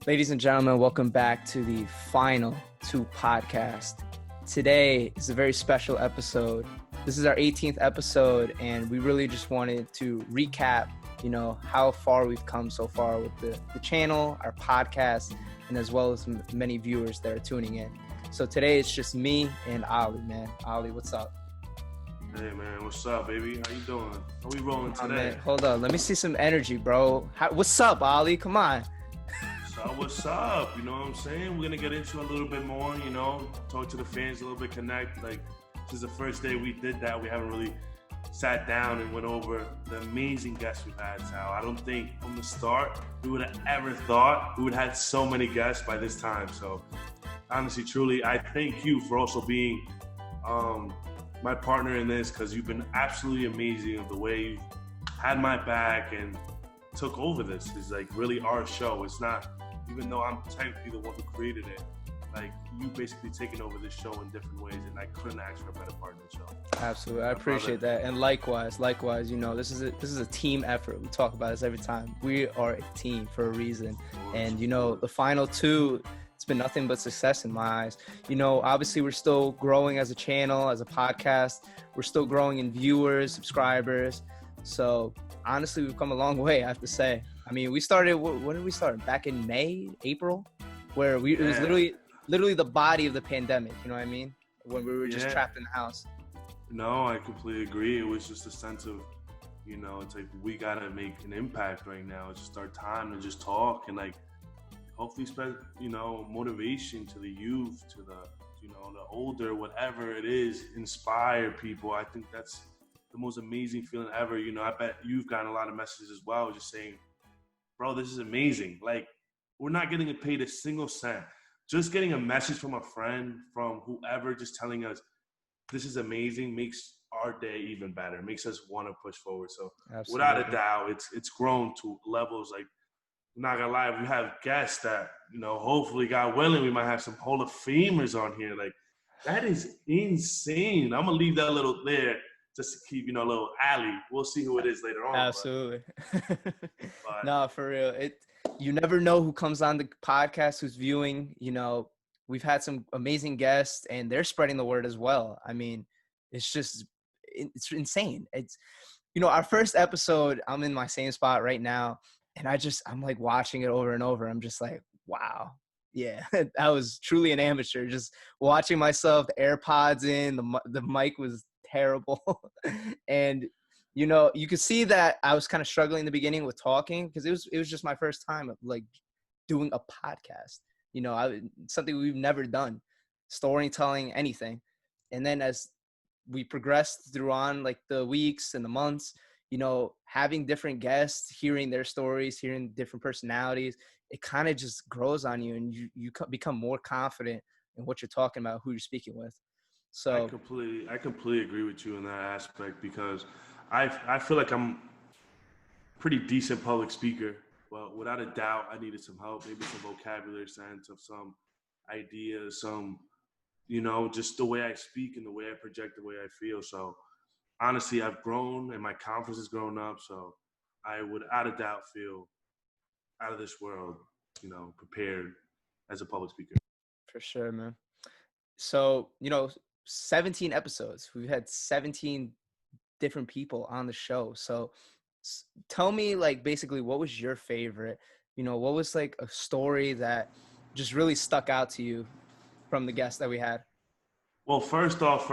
Ladies and gentlemen, welcome back to the Final Two podcast. Today is a very special episode. This is our 18th episode, and we really just wanted to recap, how far we've come so far with the channel, our podcast, and as well as many viewers that are tuning in. So today it's just me and Ollie, man. Ollie, what's up? Hey man, what's up, baby? How you doing? How we rolling today? Man, hold on, let me see some energy, bro. What's up, Ollie? Come on. So what's up? You know what I'm saying? We're gonna get into a little bit more, talk to the fans a little bit, connect. Like, this is the first day we did that. We haven't really sat down and went over the amazing guests we've had, Sal. I don't think from the start we would have ever thought we would have had so many guests by this time. So honestly, truly, I thank you for also being my partner in this, because you've been absolutely amazing of the way you've had my back and took over this. It's like really our show. It's not, even though I'm technically the one who created it, like you basically taking over this show in different ways, and I couldn't ask for a better partner. So absolutely, I appreciate that. And likewise, this is a team effort. We talk about this every time. We are a team for a reason. And the final two, it's been nothing but success in my eyes. Obviously we're still growing as a channel, as a podcast. We're still growing in viewers, subscribers. So honestly, we've come a long way, I have to say. I mean, we started, when did we start? Back in May, April, where it was literally the body of the pandemic, you know what I mean? When we were just trapped in the house. No, I completely agree. It was just a sense of, it's like we gotta make an impact right now. It's just our time to just talk and like hopefully spread, motivation to the youth, to the, the older, whatever it is, inspire people. I think that's the most amazing feeling ever. I bet you've gotten a lot of messages as well, just saying, bro, this is amazing. Like, we're not getting paid a single cent. Just getting a message from a friend, from whoever, just telling us this is amazing, makes our day even better. It makes us want to push forward. So absolutely, without a doubt, it's grown to levels like, I'm not gonna lie, we have guests that, hopefully, God willing, we might have some Hall of Famers on here. Like, that is insane. I'm gonna leave that little there just to keep, a little alley. We'll see who it is later on. Absolutely. But no, for real. You never know who comes on the podcast, who's viewing. We've had some amazing guests, and they're spreading the word as well. I mean, it's insane. It's, our first episode, I'm in my same spot right now. And I'm like watching it over and over. I'm just like, wow. Yeah, I was truly an amateur, just watching myself, the AirPods in, the mic was terrible. And, you could see that I was kind of struggling in the beginning with talking, because it was just my first time of like doing a podcast, something we've never done, storytelling, anything. And then as we progressed through on like the weeks and the months, having different guests, hearing their stories, hearing different personalities, it kind of just grows on you, and you become more confident in what you're talking about, who you're speaking with. So I completely agree with you in that aspect, because I feel like I'm a pretty decent public speaker, but without a doubt, I needed some help, maybe some vocabulary sense of some ideas, some, just the way I speak and the way I project, the way I feel. So honestly, I've grown and my confidence has grown up. So I would, without a doubt, feel out of this world, prepared as a public speaker. For sure, man. So, 17 episodes. We've had 17 different people on the show. So tell me, like, basically, what was your favorite? What was like a story that just really stuck out to you from the guests that we had? Well, first off,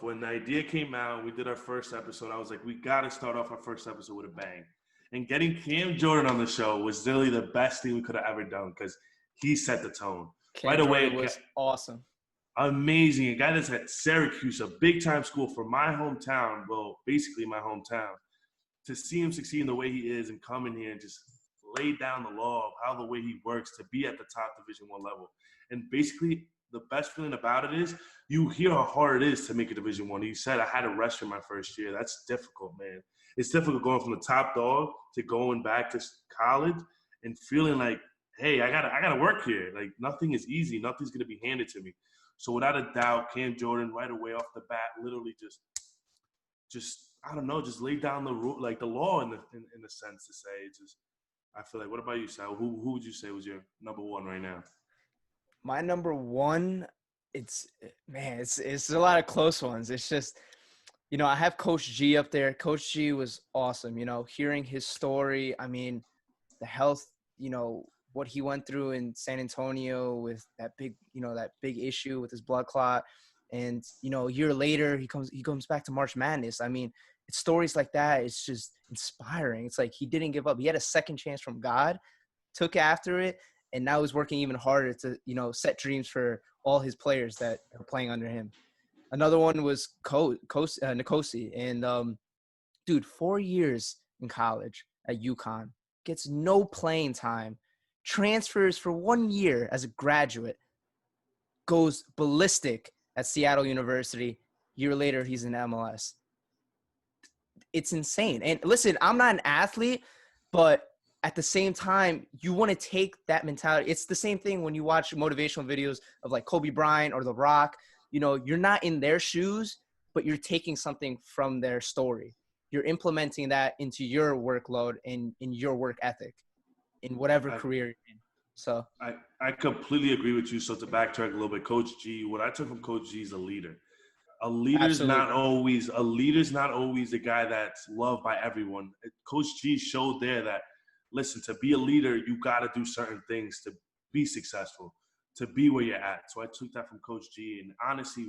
when the idea came out, we did our first episode, I was like, we got to start off our first episode with a bang. And getting Cam Jordan on the show was literally the best thing we could have ever done, because he set the tone. Cam Jordan was awesome. Amazing. A guy that's at Syracuse, a big-time school from my hometown, well, basically my hometown, to see him succeed in the way he is and come in here and just lay down the law of how the way he works to be at the top Division I level. And basically, the best feeling about it is you hear how hard it is to make a Division I. He said, I had a wrestler my first year. That's difficult, man. It's difficult going from the top dog to going back to college and feeling like, hey, I gotta work here. Like, nothing is easy. Nothing's going to be handed to me. So without a doubt, Cam Jordan right away off the bat literally just I don't know, just laid down the rule, like the law in the sense to say, just I feel like. What about you, Sal? Who would you say was your number one right now? My number one, it's man, it's a lot of close ones. It's just, I have Coach G up there. Coach G was awesome. Hearing his story. I mean, the health, what he went through in San Antonio with that big issue with his blood clot. And, a year later he comes back to March Madness. I mean, it's stories like that. It's just inspiring. It's like he didn't give up. He had a second chance from God, took after it, and now he's working even harder to, set dreams for all his players that are playing under him. Another one was Nikosi. And dude, 4 years in college at UConn, gets no playing time, transfers for 1 year as a graduate, goes ballistic at Seattle University. Year later, he's in MLS. It's insane. And listen, I'm not an athlete, but at the same time, you want to take that mentality. It's the same thing when you watch motivational videos of like Kobe Bryant or The Rock. You're not in their shoes, but you're taking something from their story. You're implementing that into your workload and in your work ethic in whatever I, career you're in. So I completely agree with you. So to backtrack a little bit, Coach G, what I took from Coach G is a leader. absolutely. A leader's not always the guy that's loved by everyone. Coach G showed there that, listen, to be a leader, you got to do certain things to be successful, to be where you're at. So I took that from Coach G, and honestly,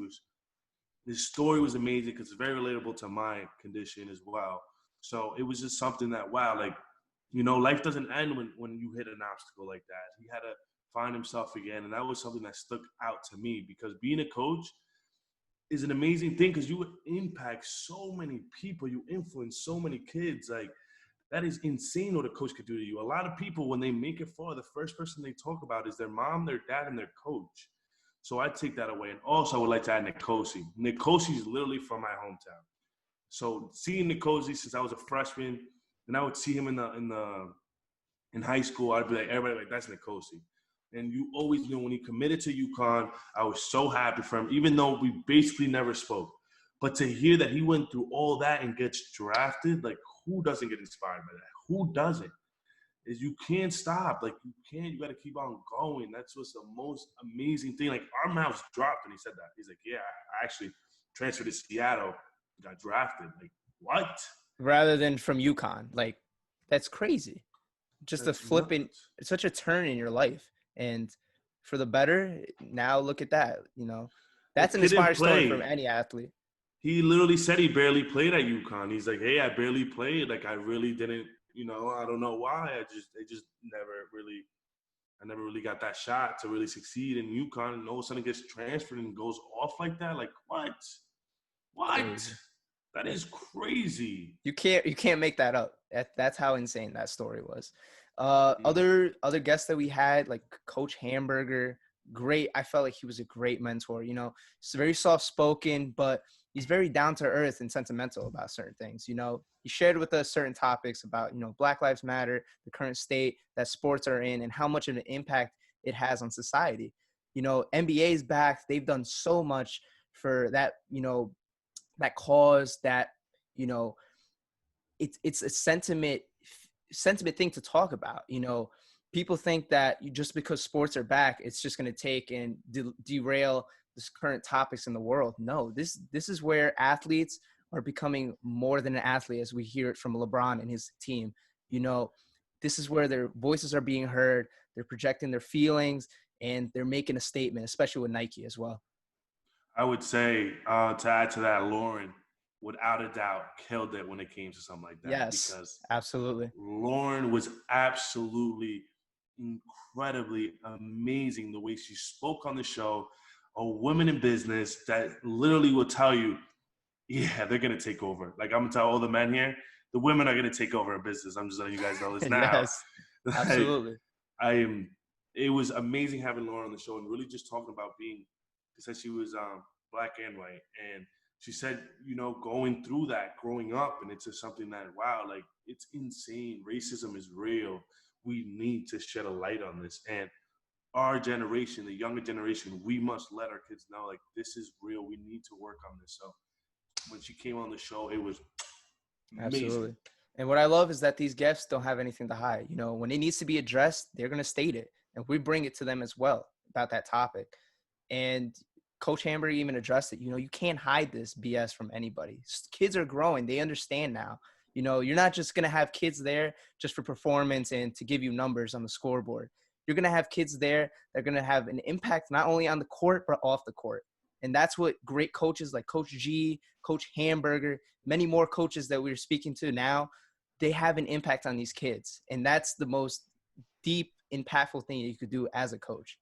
his story was amazing because it's very relatable to my condition as well. So it was just something that, wow, like, life doesn't end when you hit an obstacle like that. He had to find himself again, and that was something that stuck out to me because being a coach is an amazing thing because you impact so many people, you influence so many kids. Like, that is insane what a coach could do to you. A lot of people, when they make it far, the first person they talk about is their mom, their dad, and their coach. So I take that away. And also, I would like to add Nikosi. Nikosi is literally from my hometown. So seeing Nikosi since I was a freshman, and I would see him in high school, I'd be like, everybody like, that's Nikosi. And you always knew when he committed to UConn, I was so happy for him, even though we basically never spoke. But to hear that he went through all that and gets drafted, like, who doesn't get inspired by that? Who doesn't? Is you can't stop. Like, you got to keep on going. That's what's the most amazing thing. Like, our mouths dropped when he said that. He's like, yeah, I actually transferred to Seattle, got drafted. Like, what? Rather than from UConn, like that's crazy. Just a That's flip in, nuts. it's such a turn in your life, and for the better. Now look at that. The That's an kid didn't inspiring story from play. any athlete. He literally said he barely played at UConn. He's like, hey, I barely played. Like, I really didn't, I don't know why. They just I never really got that shot to really succeed in UConn. And all of a sudden gets transferred and goes off like that. Like, what? What? Crazy. That is crazy. You can't make that up. That's how insane that story was. Mm. Other guests that we had, like Coach Hamburger, great. I felt like he was a great mentor. He's very soft spoken, but he's very down to earth and sentimental about certain things. He shared with us certain topics about Black Lives Matter, the current state that sports are in, and how much of an impact it has on society. NBA is back. They've done so much for that. That cause, that you know it's a sentiment thing to talk about. People think that just because sports are back, it's just going to take and derail this current topics in the world. No, this is where athletes are becoming more than an athlete, as we hear it from LeBron and his team. you know this is where their voices are being heard. They're projecting their feelings, and they're making a statement, especially with Nike as well. I would say, to add to that, Lauren, without a doubt, killed it when it came to something like that Yes, because absolutely. Lauren was absolutely incredibly amazing the way she spoke on the show. A woman in business that literally will tell you, yeah, they're going to take over. Like, I'm going to tell all the men here, the women are going to take over a business. I'm just letting you guys know this now. Yes, Like, absolutely. I am. It was amazing having Lauren on the show and really just talking about being. She said she was black and white, and she said, going through that, growing up, and it's just something that, wow, like, it's insane. Racism is real. We need to shed a light on this, and our generation, the younger generation, we must let our kids know, like, this is real. We need to work on this. So when she came on the show, it was amazing. Absolutely. And what I love is that these guests don't have anything to hide. You know, when it needs to be addressed, they're going to state it. And we bring it to them as well about that topic. And Coach Hamburg even addressed it. You know, you can't hide this BS from anybody. Kids are growing. They understand now. You know, you're not just going to have kids there just for performance and to give you numbers on the scoreboard. You're going to have kids there that are going to have an impact not only on the court, but off the court. And that's what great coaches like Coach G, Coach Hamburger, many more coaches that we're speaking to now, they have an impact on these kids. And that's the most deep, impactful thing you could do as a coach,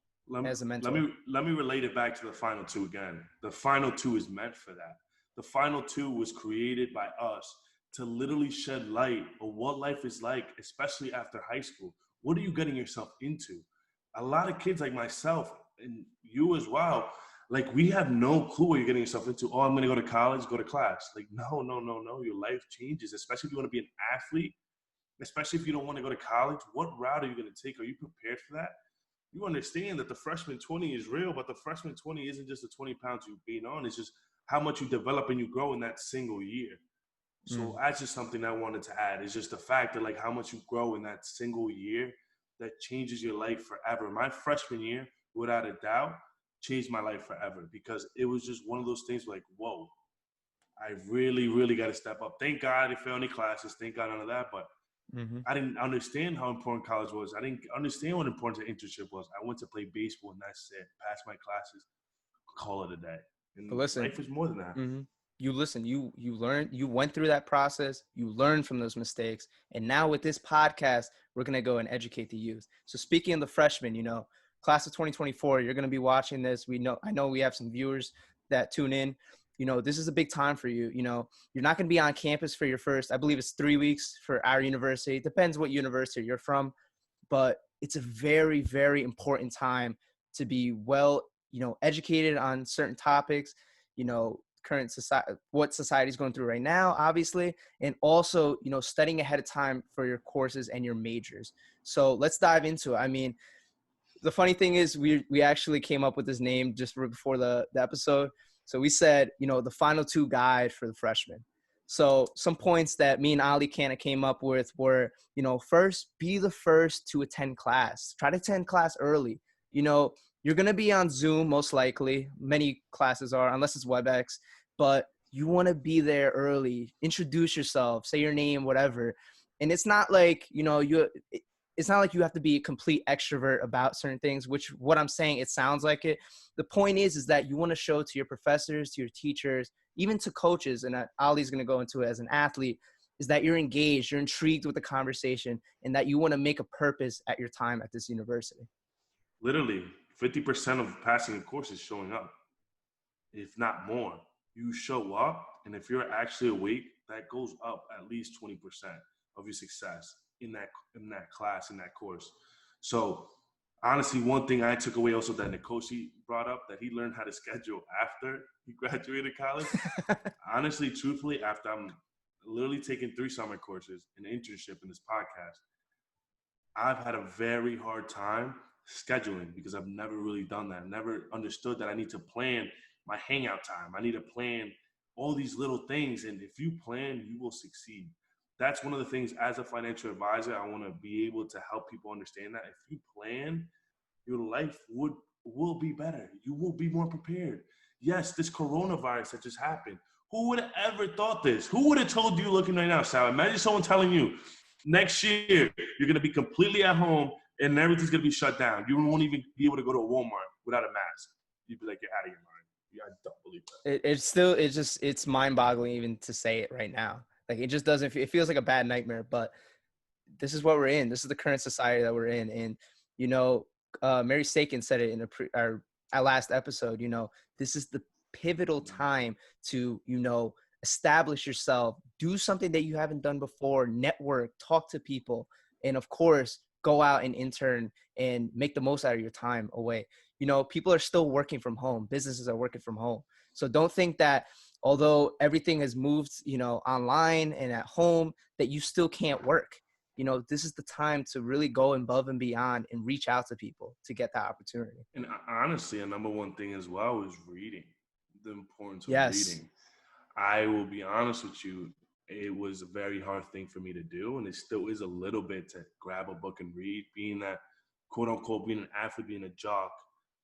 as a mentor. Let me relate it back to the Final Two again. The Final Two is meant for that. The Final Two was created by us to literally shed light on what life is like, especially after high school. What are you getting yourself into? A lot of kids like myself and you as well, like we have no clue what you're getting yourself into. Oh, I'm going to go to college, go to class. Like, no. Your life changes, especially if you want to be an athlete, especially if you don't want to go to college. What route are you going to take? Are you prepared for that? You understand that the freshman 20 is real, but the freshman 20 isn't just the 20 pounds you gain on. It's just how much you develop and you grow in that single year. So that's just something I wanted to add. It's just the fact that like how much you grow in that single year that changes your life forever. My freshman year, without a doubt, changed my life forever because it was just one of those things like, whoa, I really, really got to step up. Thank God I didn't fail any classes. Thank God none of that. But I didn't understand how important college was. I didn't understand what important an internship was. I went to play baseball and that's it. Pass my classes, call it a day. And but listen, life is more than that. You learned, you went through that process, you learned from those mistakes. And now with this podcast, we're going to go and educate the youth. So speaking of the freshmen, you know, class of 2024, you're going to be watching this. I know we have some viewers that tune in. You know, this is a big time for you. You know, you're not going to be on campus for your first, I believe it's 3 weeks for our university. It depends what university you're from, but it's a very, very important time to be well, you know, educated on certain topics, you know, current society, what society is going through right now, obviously, and also, you know, studying ahead of time for your courses and your majors. So let's dive into it. I mean, the funny thing is we actually came up with this name just before the episode. So we said, you know, the Final Two guide for the freshmen. So some points that me and Ollie kind of came up with were, you know, first, be the first to attend class. Try to attend class early. You know, you're going to be on Zoom most likely. Many classes are, unless it's WebEx. But you want to be there early. Introduce yourself. Say your name, whatever. And it's not like, you know, it's not like you have to be a complete extrovert about certain things, which what I'm saying, it sounds like it. The point is that you want to show to your professors, to your teachers, even to coaches, and Ollie's going to go into it as an athlete, is that you're engaged, you're intrigued with the conversation, and that you want to make a purpose at your time at this university. Literally, 50% of passing a course is showing up, if not more. You show up, and if you're actually awake, that goes up at least 20% of your success in that class, in that course. So honestly, one thing I took away also that Nikoshi brought up, that he learned how to schedule after he graduated college. Honestly, truthfully, after I'm literally taking 3 summer courses, an internship in this podcast, I've had a very hard time scheduling because I've never really done that. I never understood that I need to plan my hangout time. I need to plan all these little things. And if you plan, you will succeed. That's one of the things as a financial advisor, I want to be able to help people understand that if you plan, your life will be better. You will be more prepared. Yes, this coronavirus that just happened. Who would have ever thought this? Who would have told you looking right now, Sal? Imagine someone telling you next year you're going to be completely at home and everything's going to be shut down. You won't even be able to go to a Walmart without a mask. You'd be like, you're out of your mind. Yeah, I don't believe that. It's mind-boggling even to say it right now. Like, it just doesn't, it feels like a bad nightmare, but this is what we're in. This is the current society that we're in. And, you know, Mary Sakin said it in our last episode, you know, this is the pivotal time to, you know, establish yourself, do something that you haven't done before, network, talk to people, and of course, go out and intern and make the most out of your time away. You know, people are still working from home. Businesses are working from home. So don't think that although everything has moved, you know, online and at home, that you still can't work. You know, this is the time to really go above and beyond and reach out to people to get that opportunity. And honestly, a number one thing as well is reading, the importance of Yes. reading. I will be honest with you, it was a very hard thing for me to do, and it still is a little bit to grab a book and read. Being that, quote unquote, being an athlete, being a jock,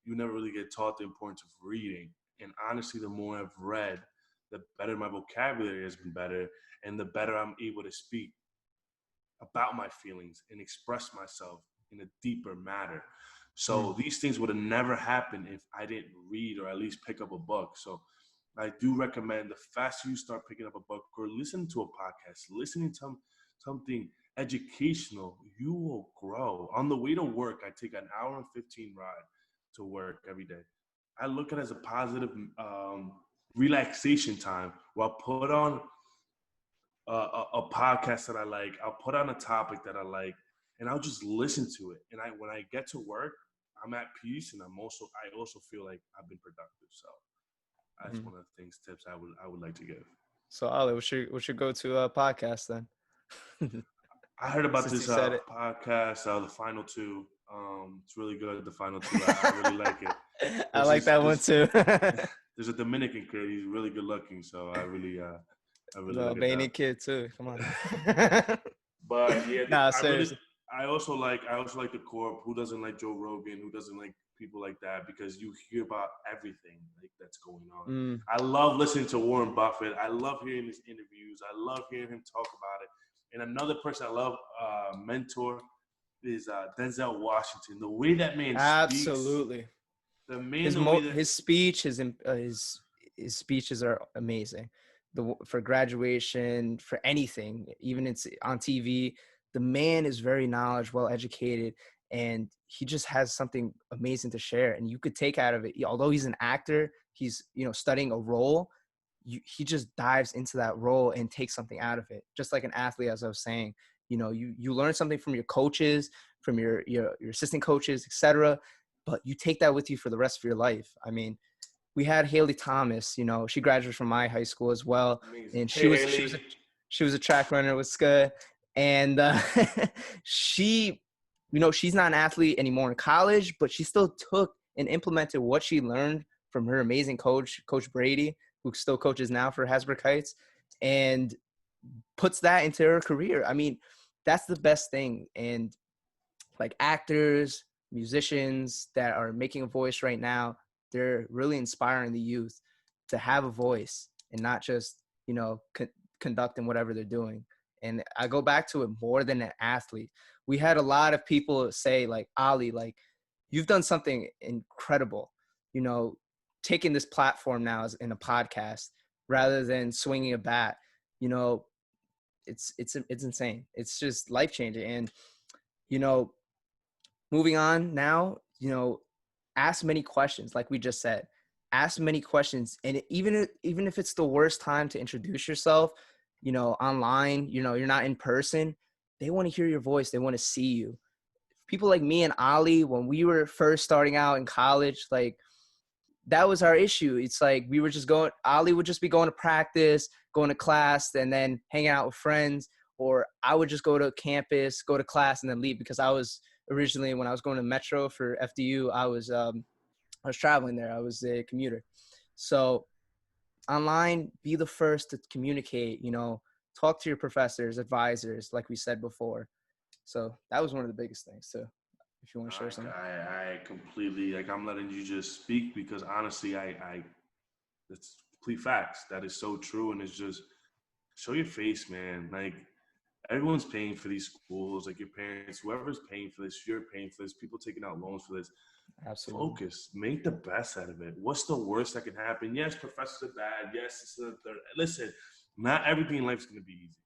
you never really get taught the importance of reading. And honestly, the more I've read, the better my vocabulary has been better, and the better I'm able to speak about my feelings and express myself in a deeper manner. So Mm. these things would have never happened if I didn't read or at least pick up a book. So I do recommend the faster you start picking up a book or listening to a podcast, listening to something educational, you will grow. On the way to work, I take an hour and 15 ride to work every day. I look at it as a positive relaxation time where I put on a podcast that I like. I'll put on a topic that I like, and I'll just listen to it. And when I get to work, I'm at peace, and I also feel like I've been productive. So that's Mm. one of the tips I would like to give. So Ollie, what's your go-to podcast then? I heard about Since you this said it. podcast, the Final Two. It's really good. The Final Two, I really like it. I like that one too. There's a Dominican kid. He's really good looking, so I really The look at that. Albanian kid too. Come on. But yeah, Nah, seriously. I also like the Corp. Who doesn't like Joe Rogan? Who doesn't like people like that? Because you hear about everything like that's going on. Mm. I love listening to Warren Buffett. I love hearing his interviews. I love hearing him talk about it. And another person I love, mentor, is Denzel Washington. The way that man speaks, Absolutely. the man, the way that His speech, his speeches are amazing. For graduation, for anything, even it's on TV, the man is very knowledgeable, well educated, and he just has something amazing to share. And you could take out of it, although he's an actor, he's studying a role. He just dives into that role and takes something out of it, just like an athlete, as I was saying. You learn something from your coaches, from your assistant coaches, etc., but you take that with you for the rest of your life. I mean, we had Haley Thomas, she graduated from my high school as well. amazing. And she Hey was she was a Haley, she was a track runner with SCA. And she, she's not an athlete anymore in college, but she still took and implemented what she learned from her amazing coach, Coach Brady, who still coaches now for Hasbrook Heights, and puts that into her career. I mean, that's the best thing. And like actors, musicians that are making a voice right now, they're really inspiring the youth to have a voice and not just, conducting whatever they're doing. And I go back to it more than an athlete. We had a lot of people say, like, Ollie, like, you've done something incredible, taking this platform now as in a podcast rather than swinging a bat. You know, it's insane. It's just life changing. And, you know, moving on now, ask many questions, like we just said. Ask many questions, and even if it's the worst time to introduce yourself, online, you're not in person. They want to hear your voice. They want to see you. People like me and Ollie, when we were first starting out in college, like, that was our issue. It's like we were just going. Ollie would just be going to practice, going to class, and then hanging out with friends. Or I would just go to campus, go to class, and then leave, because I was originally, when I was going to Metro for FDU, I was traveling there. I was a commuter. So online, be the first to communicate. Talk to your professors, advisors, like we said before. So that was one of the biggest things too. If you want to share something. I completely, like, I'm letting you just speak because honestly, it's complete facts. That is so true, and it's just show your face, man. Like, everyone's paying for these schools, like your parents, whoever's paying for this, you're paying for this, people taking out loans for this. Absolutely. Focus, make the best out of it. What's the worst that can happen? Yes, professors are bad. Yes, it's a third. Listen, not everything in life is going to be easy.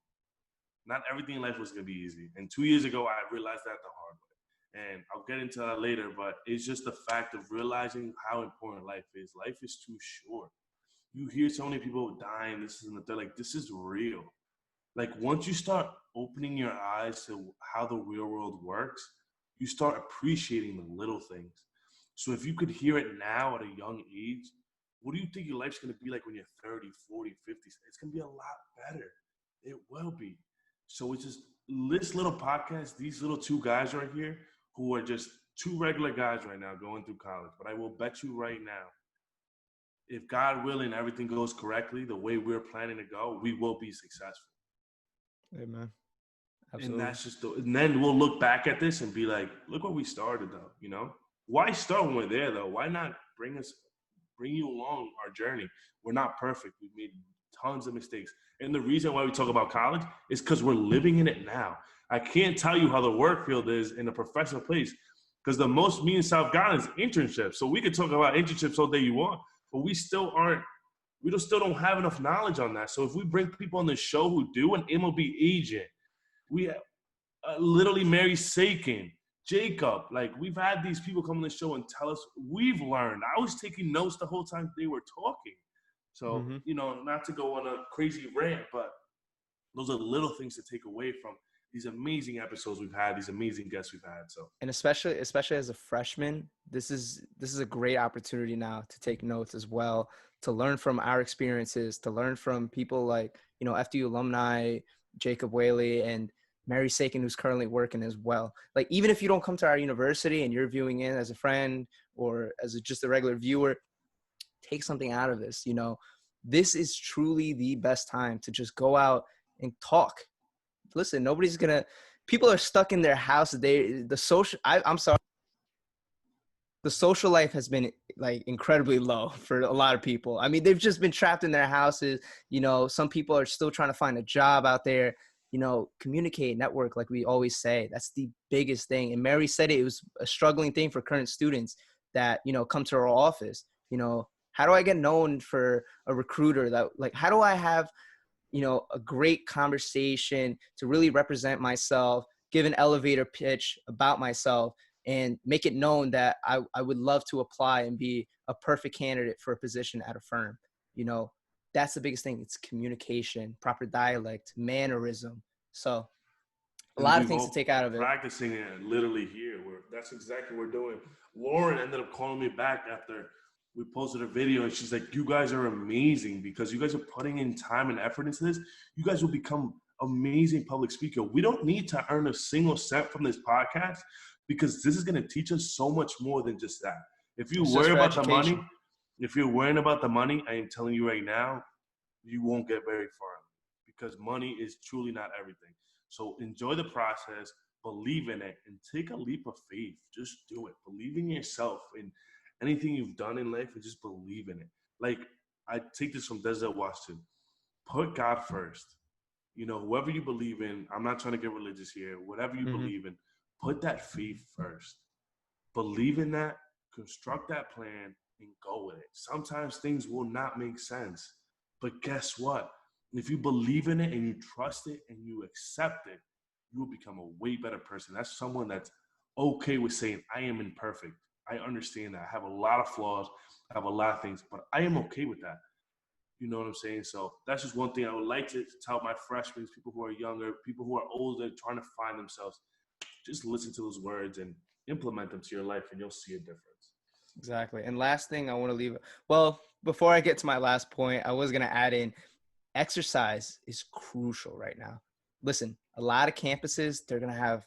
Not everything in life was going to be easy. And 2 years ago, I realized that the hard way. And I'll get into that later, but it's just the fact of realizing how important life is. Life is too short. You hear so many people dying, this is and the third. Like, this is real. Like, once you start opening your eyes to how the real world works, you start appreciating the little things. So if you could hear it now at a young age, what do you think your life's going to be like when you're 30, 40, 50? It's going to be a lot better. It will be. So it's just this little podcast, these little two guys right here who are just two regular guys right now going through college. But I will bet you right now, if God willing, everything goes correctly, the way we're planning to go, we will be successful. Amen. And Absolutely. that's just and then we'll look back at this and be like, look where we started though, you know? Why start when we're there though? Why not bring you along our journey? We're not perfect. We've made tons of mistakes. And the reason why we talk about college is because we're living in it now. I can't tell you how the work field is in a professional place because the most me and South gotten is internships. So we could talk about internships all day you want, but still don't have enough knowledge on that. So if we bring people on the show who do, an MLB agent, we have literally Mary Sakin, Jacob. Like we've had these people come on the show and tell us we've learned. I was taking notes the whole time they were talking. So, Mm-hmm. not to go on a crazy rant, but those are little things to take away from these amazing episodes we've had, these amazing guests we've had. So, And especially as a freshman, this is a great opportunity now to take notes as well, to learn from our experiences, to learn from people like, FDU alumni, Jacob Whaley and Mary Sakin, who's currently working as well. Like, even if you don't come to our university and you're viewing in as a friend or as just a regular viewer, take something out of this. This is truly the best time to just go out and talk. Listen, people are stuck in their house. I'm sorry. The social life has been like incredibly low for a lot of people. I mean, they've just been trapped in their houses. Some people are still trying to find a job out there. Communicate, network, like we always say. That's the biggest thing. And Mary said it was a struggling thing for current students that, come to our office. How do I get known for a recruiter? How do I have a great conversation to really represent myself, give an elevator pitch about myself, and make it known that I would love to apply and be a perfect candidate for a position at a firm. That's the biggest thing. It's communication, proper dialect, mannerism. So a and lot of we've things to all take out of it. practicing it literally here. That's exactly what we're doing. Lauren ended up calling me back after we posted a video, and she's like, "You guys are amazing because you guys are putting in time and effort into this. You guys will become amazing public speaker. We don't need to earn a single cent from this podcast because this is going to teach us so much more than just that. If you It's just worry for about the education. money, if you're worrying about the money, I am telling you right now, you won't get very far because money is truly not everything. So enjoy the process, believe in it, and take a leap of faith. Just do it. Believe in yourself and anything you've done in life, and just believe in it. Like I take this from Denzel Washington. Put God first. Whoever you believe in, I'm not trying to get religious here. Whatever you Mm-hmm. believe in, put that faith first. Believe in that, construct that plan, and go with it. Sometimes things will not make sense. But guess what? If you believe in it and you trust it and you accept it, you will become a way better person. That's someone that's okay with saying, I am imperfect. I understand that. I have a lot of flaws. I have a lot of things, but I am okay with that. You know what I'm saying? So that's just one thing I would like to tell my freshmen, people who are younger, people who are older, trying to find themselves. Just listen to those words and implement them to your life, and you'll see a difference. Exactly. And last thing I want to leave. Well, before I get to my last point, I was going to add in exercise is crucial right now. Listen, a lot of campuses, they're going to have,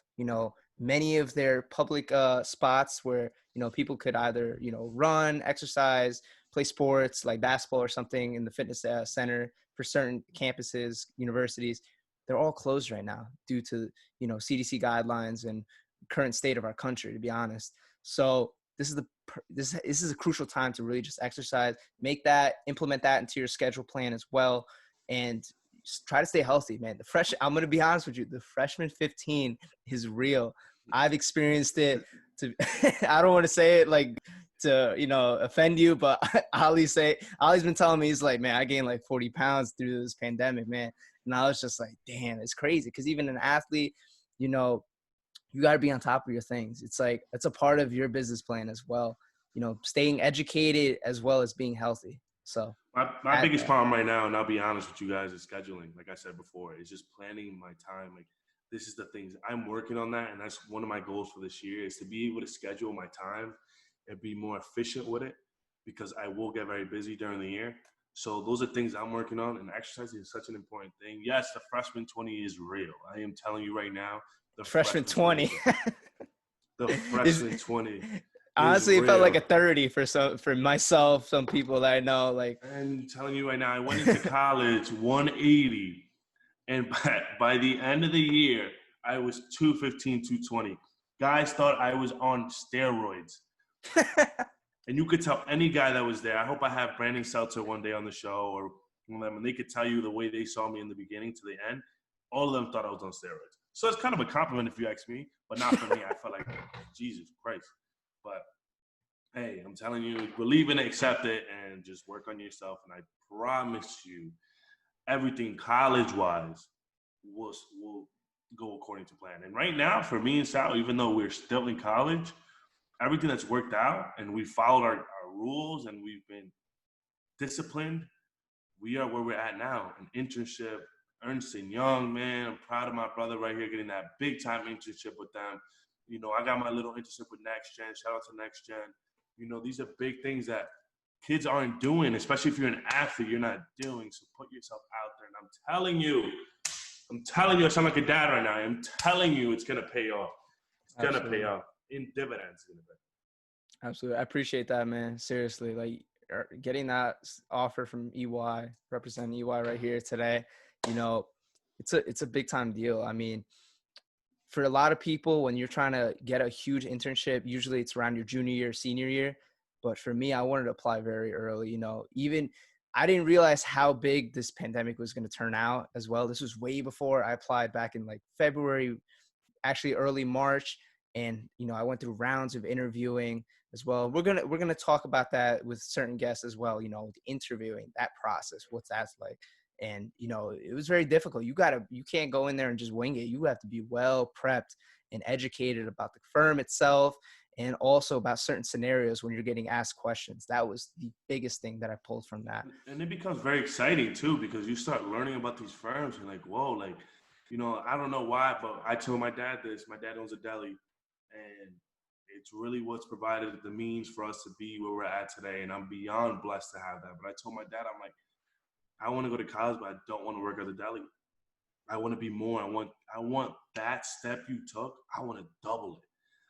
many of their public spots where, people could either, run, exercise, play sports like basketball or something in the fitness center for certain campuses, universities. They're all closed right now due to, CDC guidelines and current state of our country, to be honest. So this is a crucial time to really just exercise, implement that into your schedule plan as well, and try to stay healthy, man. I'm gonna be honest with you, the freshman 15 is real. I've experienced it. I don't want to say it like to offend you, but Ollie's been telling me, he's like, man, I gained like 40 pounds through this pandemic, man. And I was just like, damn, it's crazy. Because even an athlete, you know, you got to be on top of your things. It's like, it's a part of your business plan as well. Staying educated as well as being healthy. So my biggest problem right now, and I'll be honest with you guys, is scheduling. Like I said before, is just planning my time. Like this is the things I'm working on that, and that's one of my goals for this year is to be able to schedule my time and be more efficient with it because I will get very busy during the year. So those are things I'm working on, and exercising is such an important thing. Yes, the freshman 20 is real. I am telling you right now, the freshman 20. the freshman 20 is Honestly, it felt like real. a 30 for myself, some people that I know. Like, I'm telling you right now, I went into college 180. And by the end of the year, I was 215, 220. Guys thought I was on steroids. And you could tell any guy that was there. I hope I have Brandon Seltzer one day on the show, or one of them, and they could tell you the way they saw me in the beginning to the end. All of them thought I was on steroids. So it's kind of a compliment if you ask me, but not for me. I felt like, Jesus Christ. But hey, I'm telling you, believe in it, accept it, and just work on yourself. And I promise you, everything college-wise will go according to plan. And right now, for me and Sal, even though we're still in college, everything that's worked out and we followed our rules and we've been disciplined, we are where we're at now. An internship, Ernst & Young, man. I'm proud of my brother right here getting that big-time internship with them. You know, I got my little internship with Next Gen. Shout out to Next Gen. You know, these are big things that kids aren't doing, especially if you're an athlete, you're not doing. So put yourself out there. And I'm telling you, I sound like a dad right now. I'm telling you, it's going to pay off. It's going to pay off in dividends. Absolutely. I appreciate that, man. Seriously, like getting that offer from EY, representing EY right here today, you know, it's a big time deal. I mean, for a lot of people, when you're trying to get a huge internship, usually it's around your junior year, senior year. But for me, I wanted to apply very early. You know, even I didn't realize how big this pandemic was going to turn out as well. This was way before I applied, back in like February, actually early March. And, you know, I went through rounds of interviewing as well. We're going to talk about that with certain guests as well, you know, interviewing, that process, what's that's like. And, you know, it was very difficult. You can't go in there and just wing it. You have to be well prepped and educated about the firm itself, and also about certain scenarios when you're getting asked questions. That was the biggest thing that I pulled from that. And it becomes very exciting too, because you start learning about these firms and like, whoa, like, you know, I don't know why, but I told my dad this. My dad owns a deli, and it's really what's provided the means for us to be where we're at today. And I'm beyond blessed to have that. But I told my dad, I'm like, I want to go to college, but I don't want to work at the deli. I want to be more. I want that step you took. I want to double it.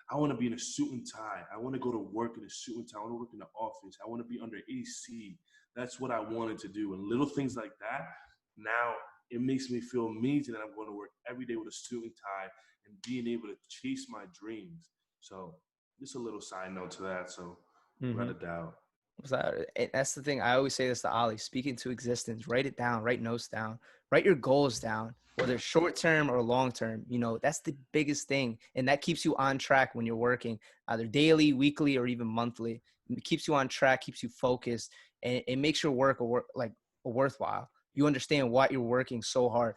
I want to be in a suit and tie. I want to go to work in a suit and tie. I want to work in the office. I want to be under AC. That's what I wanted to do. And little things like that, now it makes me feel amazing that I'm going to work every day with a suit and tie and being able to chase my dreams. So just a little side note to that. So without a doubt. That's the thing. I always say this to Ollie: speak into existence. Write it down. Write notes down. Write your goals down, whether short term or long term. You know, that's the biggest thing, and that keeps you on track when you're working, either daily, weekly, or even monthly. It keeps you on track, keeps you focused, and it makes your work worthwhile. You understand why you're working so hard.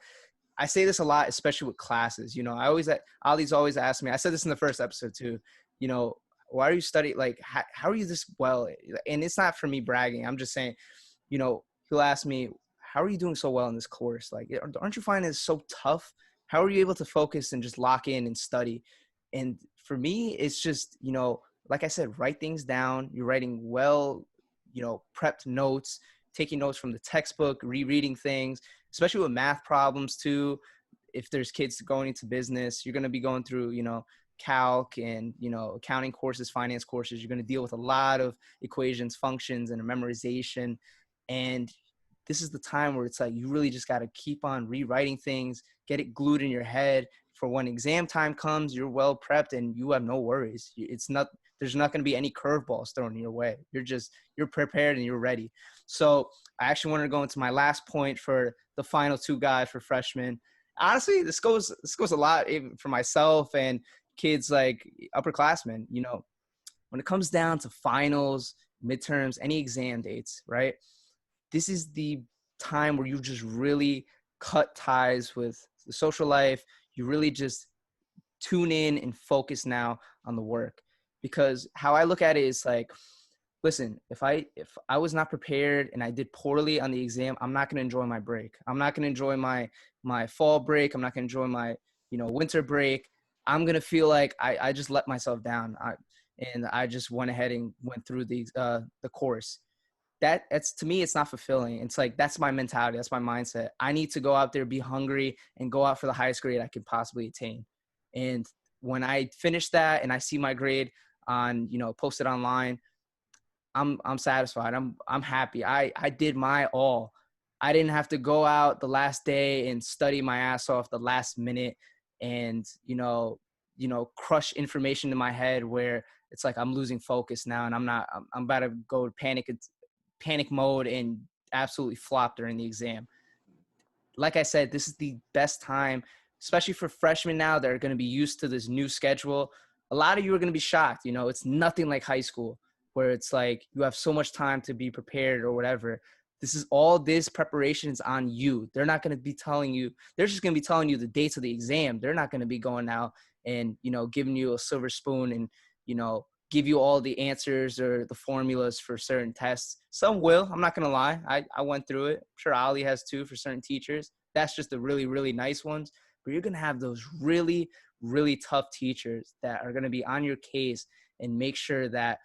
I say this a lot, especially with classes. You know, Ollie's always asked me. I said this in the first episode too. You know, why are you studying? Like, how are you this well? And it's not for me bragging. I'm just saying, you know, he'll ask me, how are you doing so well in this course? Like, aren't you finding it so tough? How are you able to focus and just lock in and study? And for me, it's just, you know, like I said, write things down. You're writing well, you know, prepped notes, taking notes from the textbook, rereading things, especially with math problems too. If there's kids going into business, you're going to be going through, you know, calc and, you know, accounting courses, finance courses. You're going to deal with a lot of equations, functions, and memorization. And this is the time where it's like you really just got to keep on rewriting things, get it glued in your head for when exam time comes. You're well prepped and you have no worries. There's not going to be any curveballs thrown in your way. You're prepared and you're ready. So I actually wanted to go into my last point for the final two guys for freshmen. Honestly, this goes a lot even for myself and kids like upperclassmen. You know, when it comes down to finals, midterms, any exam dates, right? This is the time where you just really cut ties with the social life. You really just tune in and focus now on the work. Because how I look at it is like, listen, if I was not prepared and I did poorly on the exam, I'm not going to enjoy my break. I'm not going to enjoy my fall break. I'm not going to enjoy my, you know, winter break. I'm going to feel like I just let myself down. And I just went ahead and went through the course. That's to me, it's not fulfilling. It's like, that's my mentality. That's my mindset. I need to go out there, be hungry, and go out for the highest grade I could possibly attain. And when I finish that and I see my grade on, you know, posted online, I'm satisfied. I'm happy. I did my all. I didn't have to go out the last day and study my ass off the last minute and, crush information in my head where it's like I'm losing focus now and I'm about to go to panic mode and absolutely flop during the exam. Like I said, this is the best time, especially for freshmen now that are going to be used to this new schedule. A lot of you are going to be shocked. It's nothing like high school where it's like you have so much time to be prepared or whatever. This preparation is on you. They're not going to be telling you, they're just going to be telling you the dates of the exam. They're not going to be going out and, giving you a silver spoon and, give you all the answers or the formulas for certain tests. Some will, I'm not going to lie. I went through it. I'm sure Ollie has too for certain teachers. That's just the really, really nice ones. But you're going to have those really, really tough teachers that are going to be on your case and make sure that,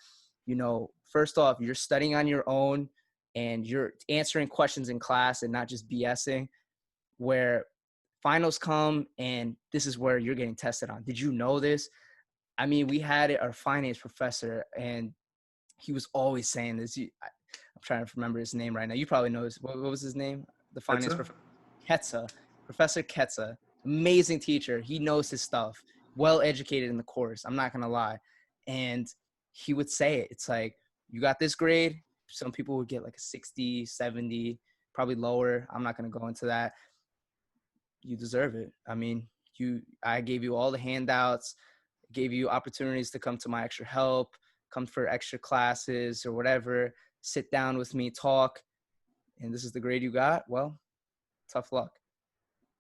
first off, you're studying on your own and you're answering questions in class and not just BSing, where finals come and this is where you're getting tested on. Did you know this? I mean, we had our finance professor and he was always saying this. I'm trying to remember his name right now. You probably know his, what was his name? The finance professor. Ketza. Professor Ketza. Amazing teacher. He knows his stuff. Well educated in the course. I'm not going to lie. And he would say it. It's like, you got this grade. Some people would get like a 60, 70, probably lower. I'm not going to go into that. You deserve it. I mean, I gave you all the handouts, gave you opportunities to come to my extra help, come for extra classes or whatever, sit down with me, talk, and this is the grade you got. Well, tough luck.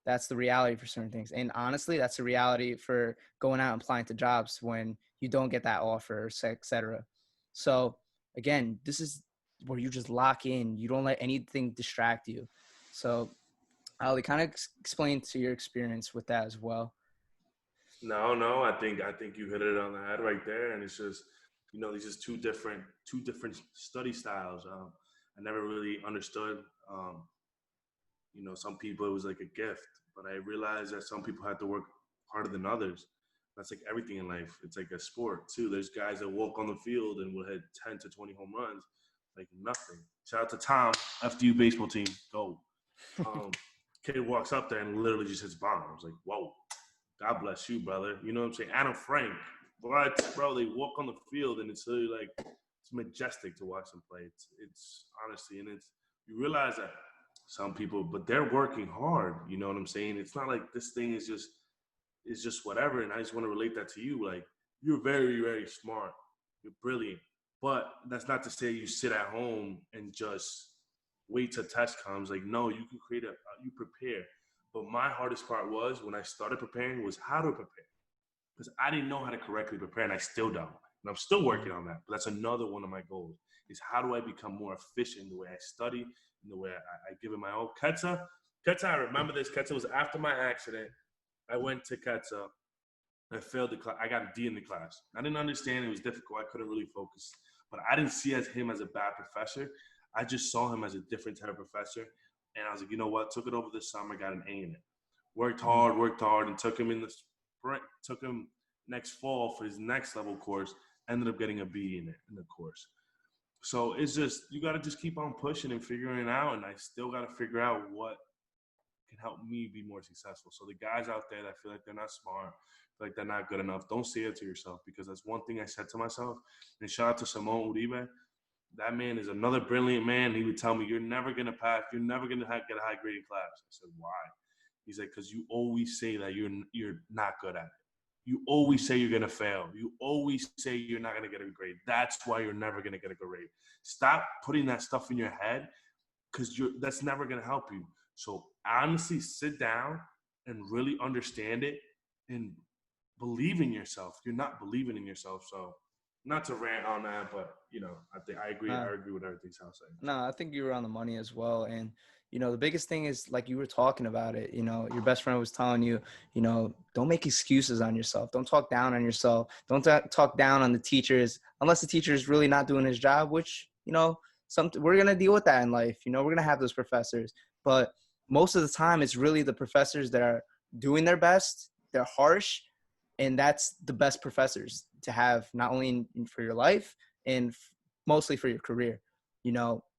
That's the reality for certain things. And honestly, that's the reality for going out and applying to jobs when you don't get that offer, et cetera. So again, this is where you just lock in. You don't let anything distract you. So Ali, kind of explain to your experience with that as well. No, I think you hit it on the head right there, and it's just these just two different study styles. I never really understood. Some people it was like a gift, but I realized that some people had to work harder than others. That's like everything in life. It's like a sport too. There's guys that walk on the field and will hit 10 to 20 home runs like nothing. Shout out to Tom, FDU baseball team, go. Kid walks up there and literally just hits bomb. I was like, whoa, God bless you, brother. You know what I'm saying? Adam Frank, what, bro? They walk on the field and it's really like it's majestic to watch them play. It's honestly, and it's you realize that some people, but they're working hard. You know what I'm saying? It's not like this thing is just whatever. And I just want to relate that to you. Like you're very, very smart. You're brilliant. But that's not to say you sit at home and just wait till test comes. Like, no, you can you prepare. But my hardest part was when I started preparing was how to prepare. Because I didn't know how to correctly prepare and I still don't. And I'm still working on that. But that's another one of my goals is how do I become more efficient in the way I study, in the way I give it my all. Ketsa, I remember this. Ketsa was after my accident. I went to Ketsa. I failed the class. I got a D in the class. I didn't understand. It was difficult. I couldn't really focus. But I didn't see him as a bad professor. I just saw him as a different type of professor. And I was like, you know what? Took it over the summer, got an A in it. Worked hard, and took him in the spring. Took him next fall for his next level course. Ended up getting a B in it in the course. So it's just you got to just keep on pushing and figuring it out. And I still got to figure out what can help me be more successful. So the guys out there that feel like they're not smart, feel like they're not good enough, don't say it to yourself because that's one thing I said to myself. And shout out to Simone Uribe. That man is another brilliant man. He would tell me, you're never going to pass. You're never going to get a high grade in class. I said, why? He's like, because you always say that you're not good at it. You always say you're going to fail. You always say you're not going to get a grade. That's why you're never going to get a grade. Stop putting that stuff in your head because that's never going to help you. So honestly, sit down and really understand it and believe in yourself. You're not believing in yourself. So not to rant on that, but I think I agree. I agree with everything Sal saying. No, I think you were on the money as well. And, the biggest thing is like you were talking about it, your best friend was telling you, don't make excuses on yourself. Don't talk down on yourself. Don't talk down on the teachers unless the teacher is really not doing his job, which, we're going to deal with that in life. We're going to have those professors, but most of the time it's really the professors that are doing their best. They're harsh. And that's the best professors to have, not only for your life and mostly for your career.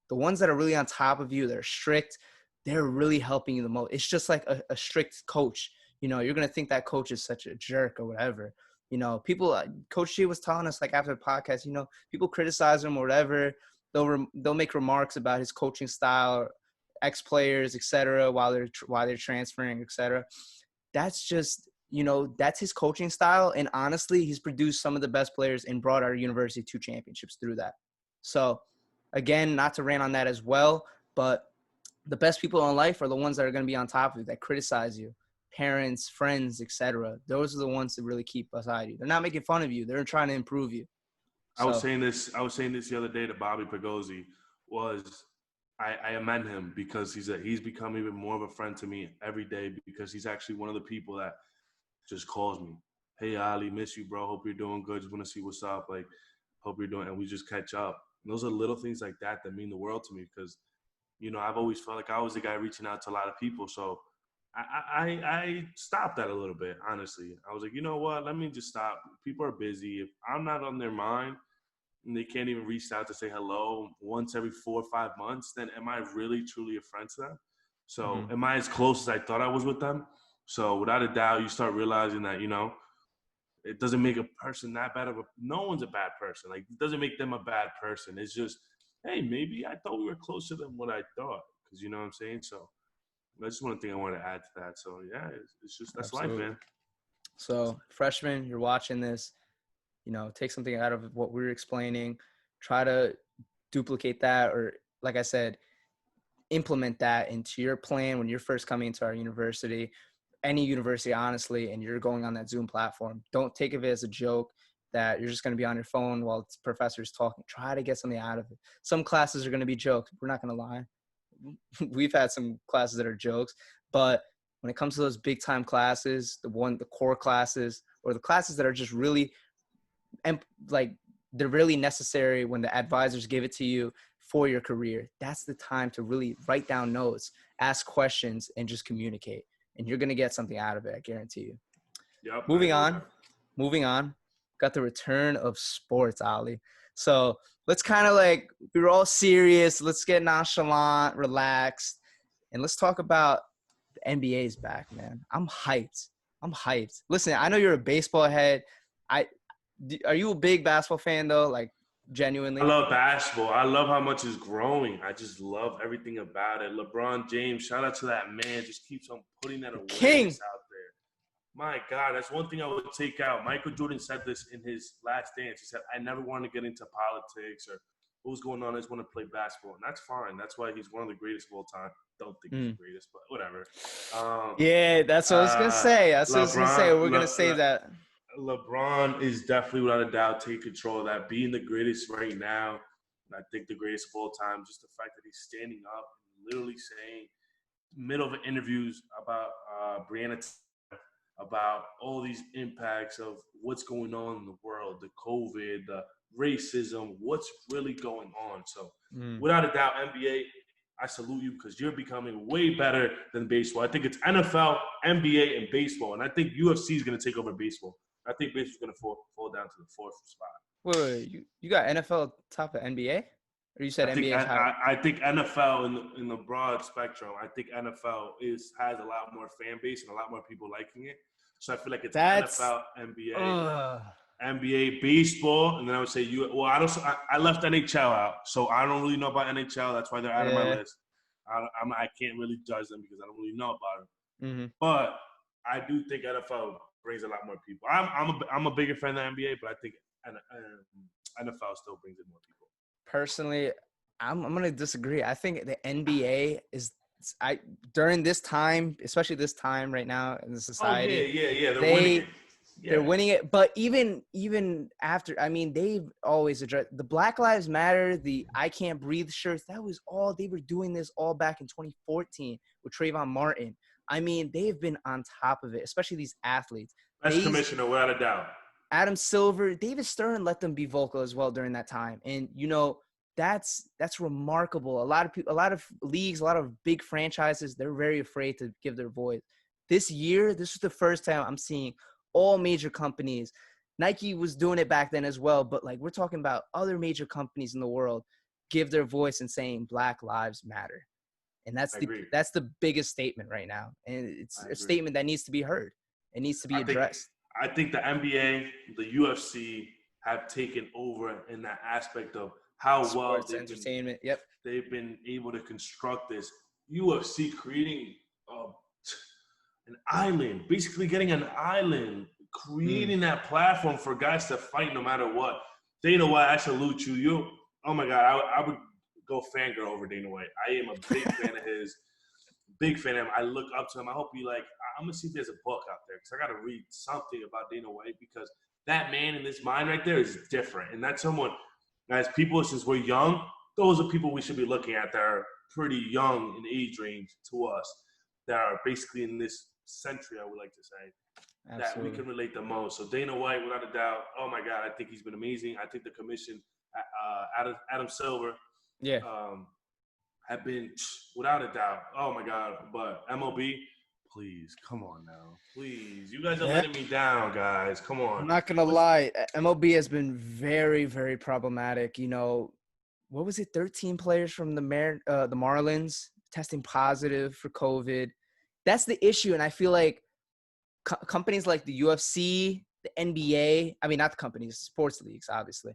The ones that are really on top of you, they're strict, they're really helping you the most. It's just like a strict coach. You know, you're going to think that coach is such a jerk or whatever. You know, people, Coach G was telling us, like, after the podcast, you know, people criticize him or whatever. They'll make remarks about his coaching style, ex-players, etc., while they're transferring, etc. That's just, you know, that's his coaching style. And honestly, he's produced some of the best players and brought our university to championships through that. So, again, not to rant on that as well, but the best people in life are the ones that are going to be on top of you, that criticize you. Parents, friends, etc. Those are the ones that really keep beside you. They're not making fun of you. They're trying to improve you. I was saying this the other day to Bobby Pagozzi. I amend him because he's become even more of a friend to me every day, because he's actually one of the people that just calls me. Hey, Ollie, miss you, bro. Hope you're doing good. Just want to see what's up. Like, hope you're doing, and we just catch up. And those are little things like that mean the world to me, because, you know, I've always felt like I was the guy reaching out to a lot of people. So I stopped that a little bit, honestly. I was like, you know what? Let me just stop. People are busy. If I'm not on their mind and they can't even reach out to say hello once every 4 or 5 months, then am I really, truly a friend to them? So am I as close as I thought I was with them? So without a doubt, you start realizing that, you know, it doesn't make a person that bad of a – no one's a bad person. Like, it doesn't make them a bad person. It's just, hey, maybe I thought we were closer than what I thought, because you know what I'm saying? So that's just one thing I wanted to add to that. So, yeah, it's just – that's Absolutely. Life, man. So, freshmen, you're watching this, you know, take something out of what we were explaining. Try to duplicate that, or, like I said, implement that into your plan when you're first coming into our university, any university, honestly, and you're going on that Zoom platform. Don't take of it as a joke that you're just going to be on your phone while the professor's talking. Try to get something out of it. Some classes are going to be jokes. We're not going to lie. We've had some classes that are jokes, but when it comes to those big time classes, the core classes, or the classes that are just really, like, they're really necessary when the advisors give it to you for your career, that's the time to really write down notes, ask questions, and just communicate. And you're going to get something out of it, I guarantee you. Yep. Moving on. Got the return of sports, Ollie. So let's kind of, like, we were all serious. Let's get nonchalant, relaxed, and let's talk about the NBA's back, man. I'm hyped. Listen, I know you're a baseball head. Are you a big basketball fan, though? Like, genuinely? I love basketball. I love how much it's growing. I just love everything about it. LeBron James, shout out to that man. Just keeps on putting that awareness out there. My God, that's one thing I would take out. Michael Jordan said this in his last dance. He said, I never want to get into politics or what was going on. I just want to play basketball. And that's fine. That's why he's one of the greatest of all time. Don't think he's the greatest, but whatever. Yeah, that's what I was going to say. We're going to say that. LeBron is definitely, without a doubt, taking control of that, being the greatest right now. I think the greatest of all time. Just the fact that he's standing up and literally saying, middle of interviews about Brianna, about all these impacts of what's going on in the world, the COVID, the racism, what's really going on. So without a doubt, NBA, I salute you, because you're becoming way better than baseball. I think it's NFL, NBA, and baseball. And I think UFC is going to take over baseball. I think baseball's going to fall down to the fourth spot. Wait, you got NFL top of NBA? Or you said NBA is higher? I think NFL in the broad spectrum, I think NFL has a lot more fan base and a lot more people liking it. So I feel like it's NFL, NBA, NBA, baseball, and then I would say I left NHL out, so I don't really know about NHL. That's why they're out of my list. I can't really judge them because I don't really know about them. But I do think NFL brings a lot more people. I'm a bigger fan of the NBA, but I think NFL still brings in more people. Personally, I'm going to disagree. I think the NBA is during this time, especially this time right now in the society. They're winning it. They're winning it, but even after, I mean, they've always addressed the Black Lives Matter, the I Can't Breathe shirts. That was all, they were doing this all back in 2014 with Trayvon Martin. I mean, they've been on top of it, especially these athletes. Best commissioner, without a doubt. Adam Silver, David Stern let them be vocal as well during that time. And, you know, that's remarkable. A lot of leagues, a lot of big franchises, they're very afraid to give their voice. This year, this is the first time I'm seeing all major companies. Nike was doing it back then as well, but, like, we're talking about other major companies in the world give their voice and saying Black Lives Matter. And that's I agree. the biggest statement right now. And it's I a agree. statement that needs to be heard. It needs to be addressed. I think the NBA, the UFC have taken over in that aspect of how well Sports, entertainment. Yep. they've been able to construct this UFC, creating an island, basically getting an island, creating that platform for guys to fight no matter what. Dana White, I salute you. Oh my God, I would go fangirl over Dana White. I am a big fan of his. Big fan of him. I look up to him. I hope you like. I'm gonna see if there's a book out there because I gotta read something about Dana White because that man in this mind right there is different, and that's someone. As people, since we're young, those are people we should be looking at that are pretty young in age range to us, that are basically in this century. I would like to say that we can relate the most. So Dana White, without a doubt. Oh my God, I think he's been amazing. I think the commission, Adam Silver, Yeah. have been, without a doubt, oh my God. But MLB, please, come on now. Please. You guys are letting me down, guys. Come on. I'm not going to lie. MLB has been very, very problematic. You know, what was it? 13 players from the Marlins testing positive for COVID. That's the issue. And I feel like companies like the UFC, the NBA, I mean, not the companies, sports leagues, obviously,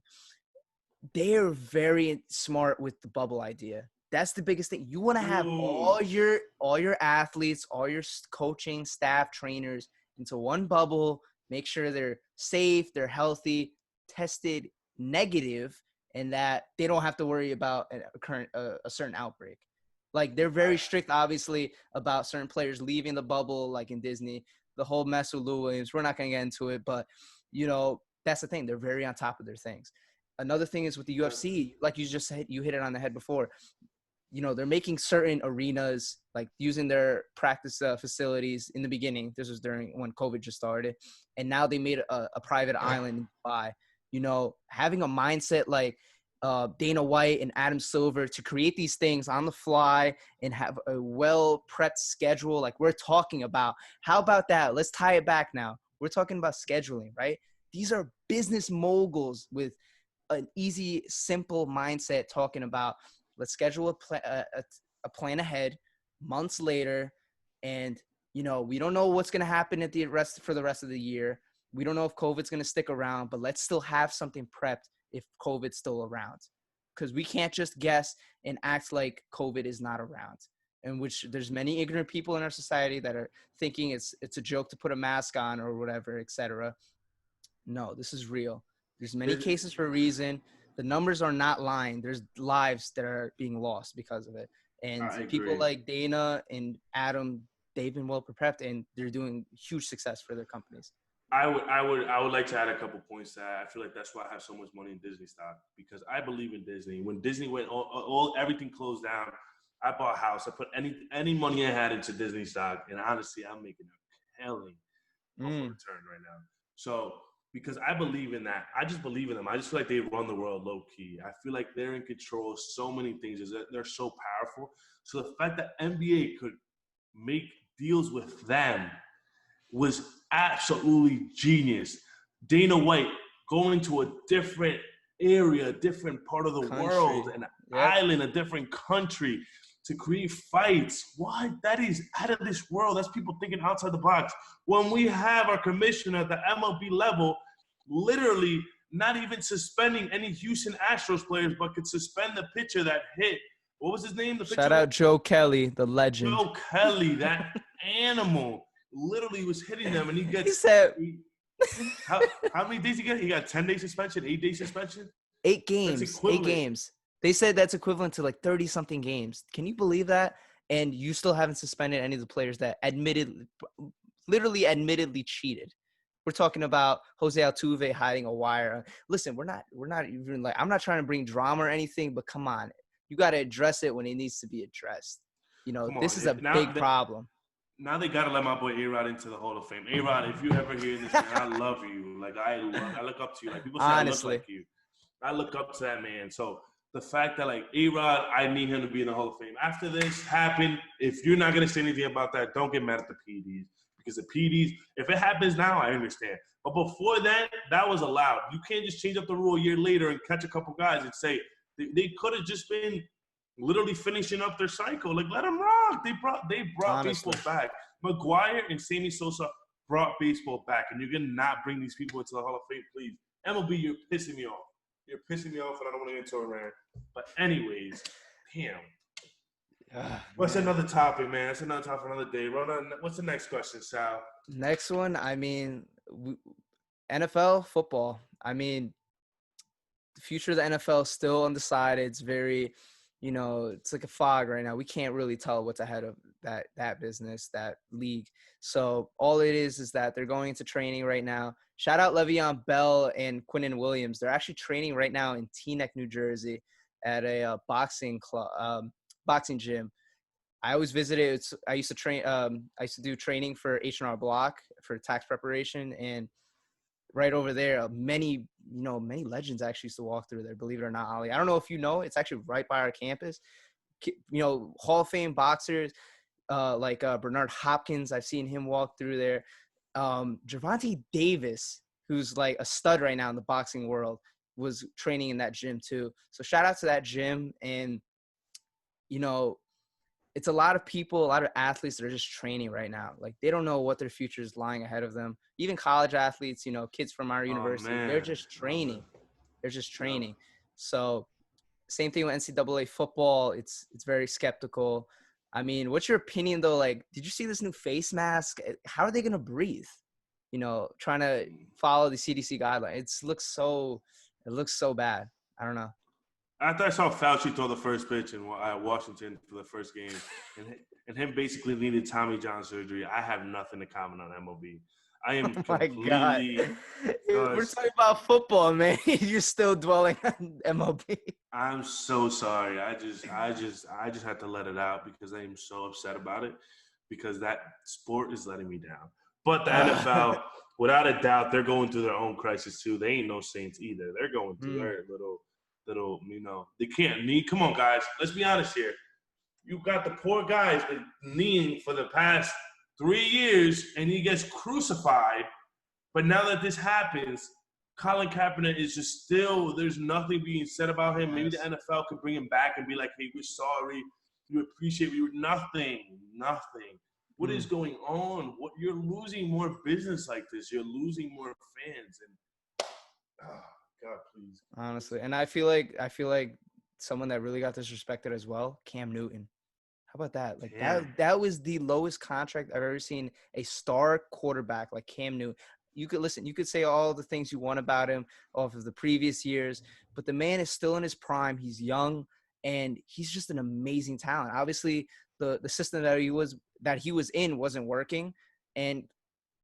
they are very smart with the bubble idea. That's the biggest thing. You want to have all your athletes, all your coaching staff, trainers into one bubble, make sure they're safe, they're healthy, tested negative, and that they don't have to worry about a certain outbreak. Like, they're very strict, obviously, about certain players leaving the bubble, like in Disney, the whole mess with Lou Williams. We're not going to get into it, but, you know, that's the thing. They're very on top of their things. Another thing is with the UFC, like you just said, you hit it on the head before. You know, they're making certain arenas, like using their practice facilities in the beginning. This was during when COVID just started. And now they made a private island in Dubai. You know, having a mindset like Dana White and Adam Silver to create these things on the fly and have a well-prepped schedule like we're talking about. How about that? Let's tie it back now. We're talking about scheduling, right? These are business moguls with an easy, simple mindset talking about let's schedule a plan ahead, months later, and, you know, we don't know what's going to happen for the rest of the year. We don't know if COVID's going to stick around, but let's still have something prepped if COVID's still around. Because we can't just guess and act like COVID is not around. In which there's many ignorant people in our society that are thinking it's a joke to put a mask on or whatever, etc. No, this is real. There's many cases for a reason. The numbers are not lying. There's lives that are being lost because of it. And people like Dana and Adam, they've been well prepped and they're doing huge success for their companies. I would like to add a couple points to that. I feel like that's why I have so much money in Disney stock, because I believe in Disney. When Disney went everything closed down, I bought a house. I put any money I had into Disney stock, and honestly, I'm making a killing of a return right now. So, because I believe in that. I just believe in them. I just feel like they run the world low key. I feel like they're in control of so many things. They're so powerful. So the fact that NBA could make deals with them was absolutely genius. Dana White going to a different area, a different part of the world, an island, a different country to create fights. What? That is out of this world. That's people thinking outside the box. When we have our commissioner at the MLB level, literally not even suspending any Houston Astros players, but could suspend the pitcher that hit. What was his name? Shout out Joe Kelly, the legend. Joe Kelly, that animal, literally was hitting them, and he gets. He said, how many days he got? He got 10-day suspension, 8-day suspension? 8 games. 8 games. They said that's equivalent to like 30-something games. Can you believe that? And you still haven't suspended any of the players that literally admittedly cheated. We're talking about Jose Altuve hiding a wire. Listen, we're not even like, I'm not trying to bring drama or anything, but come on. You got to address it when it needs to be addressed. You know, this is a big problem. Now they got to let my boy A-Rod into the Hall of Fame. A-Rod, if you ever hear this, man, I love you. Like, I look up to you. Like, people say honestly, I look like you. I look up to that man. So the fact that, like, A-Rod, I need him to be in the Hall of Fame. After this happened, if you're not going to say anything about that, don't get mad at the PDs. Because the PDs, if it happens now, I understand. But before that was allowed. You can't just change up the rule a year later and catch a couple guys and say they could have just been literally finishing up their cycle. Like, let them rock. They brought Honestly. baseball back. Maguire and Sammy Sosa brought baseball back, and you're gonna not bring these people into the Hall of Fame, please. MLB, you're pissing me off. You're pissing me off, and I don't want to get into a rant. But anyways, damn. What's another topic, man? That's another topic for another day. Rona, what's the next question, Sal? Next one, I mean, NFL football. I mean, the future of the NFL is still undecided. It's very, it's like a fog right now. We can't really tell what's ahead of that business, that league. So all it is that they're going into training right now. Shout out Le'Veon Bell and Quinnen Williams. They're actually training right now in Teaneck, New Jersey, at a boxing club, boxing gym. I always visited. I used to train. I used to do training for H&R Block for tax preparation, and right over there, many legends actually used to walk through there. Believe it or not, Ollie. I don't know if you know, it's actually right by our campus. Hall of Fame boxers like Bernard Hopkins. I've seen him walk through there. Gervonta Davis, who's like a stud right now in the boxing world, was training in that gym too. So shout out to that gym. And it's a lot of people, a lot of athletes that are just training right now. Like, they don't know what their future is lying ahead of them. Even college athletes, kids from our university, they're just training. They're just training. So same thing with NCAA football. It's very skeptical. I mean, what's your opinion though? Like, did you see this new face mask? How are they going to breathe? Trying to follow the CDC guidelines. It looks so bad. I don't know. After I saw Fauci throw the first pitch in Washington for the first game, and him basically needed Tommy John surgery, I have nothing to comment on MLB. I am completely. We're talking about football, man. You're still dwelling on MLB. I'm so sorry. I just had to let it out because I am so upset about it, because that sport is letting me down. But the NFL, without a doubt, they're going through their own crisis too. They ain't no saints either. They're going through their little, they can't knee. Come on, guys. Let's be honest here. You got the poor guys kneeing for the past 3 years, and he gets crucified. But now that this happens, Colin Kaepernick is just still, there's nothing being said about him. Maybe the NFL could bring him back and be like, hey, we're sorry. We appreciate you. Nothing. What is going on? You're losing more business like this. You're losing more fans. And God, please. Honestly, and I feel like someone that really got disrespected as well, Cam Newton. How about that? Like, that was the lowest contract I've ever seen a star quarterback like Cam Newton. You could say all the things you want about him off of the previous years, but the man is still in his prime. He's young, and he's just an amazing talent. Obviously, the system that he was in wasn't working,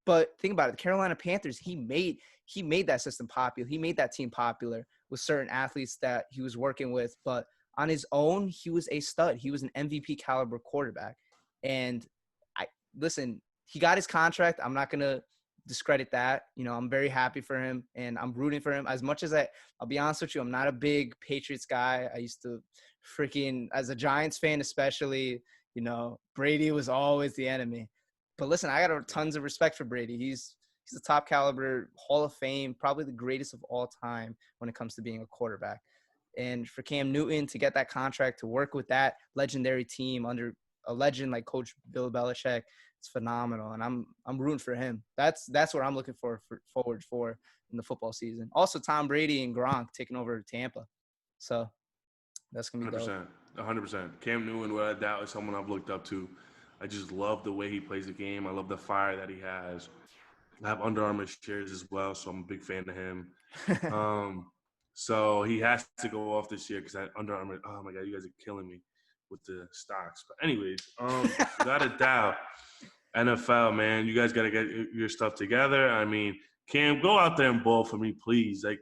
but think about it. The Carolina Panthers, he made that system popular. He made that team popular with certain athletes that he was working with. But on his own, he was a stud. He was an MVP caliber quarterback. And he got his contract. I'm not going to discredit that. I'm very happy for him, and I'm rooting for him. As much as I'll be honest with you, I'm not a big Patriots guy. I used to as a Giants fan especially, Brady was always the enemy. But listen, I got tons of respect for Brady. He's a top caliber Hall of Fame, probably the greatest of all time when it comes to being a quarterback. And for Cam Newton to get that contract, to work with that legendary team under a legend like Coach Bill Belichick, it's phenomenal. And I'm rooting for him. That's what I'm looking forward for in the football season. Also, Tom Brady and Gronk taking over Tampa. So that's going to be 100%. 100%. Cam Newton, without a doubt, is someone I've looked up to. I just love the way he plays the game. I love the fire that he has. I have Under Armour shares as well, so I'm a big fan of him. So he has to go off this year because Under Armour, oh my God, you guys are killing me with the stocks. But anyways, without a doubt, NFL, man, you guys got to get your stuff together. I mean, Cam, go out there and ball for me, please. Like,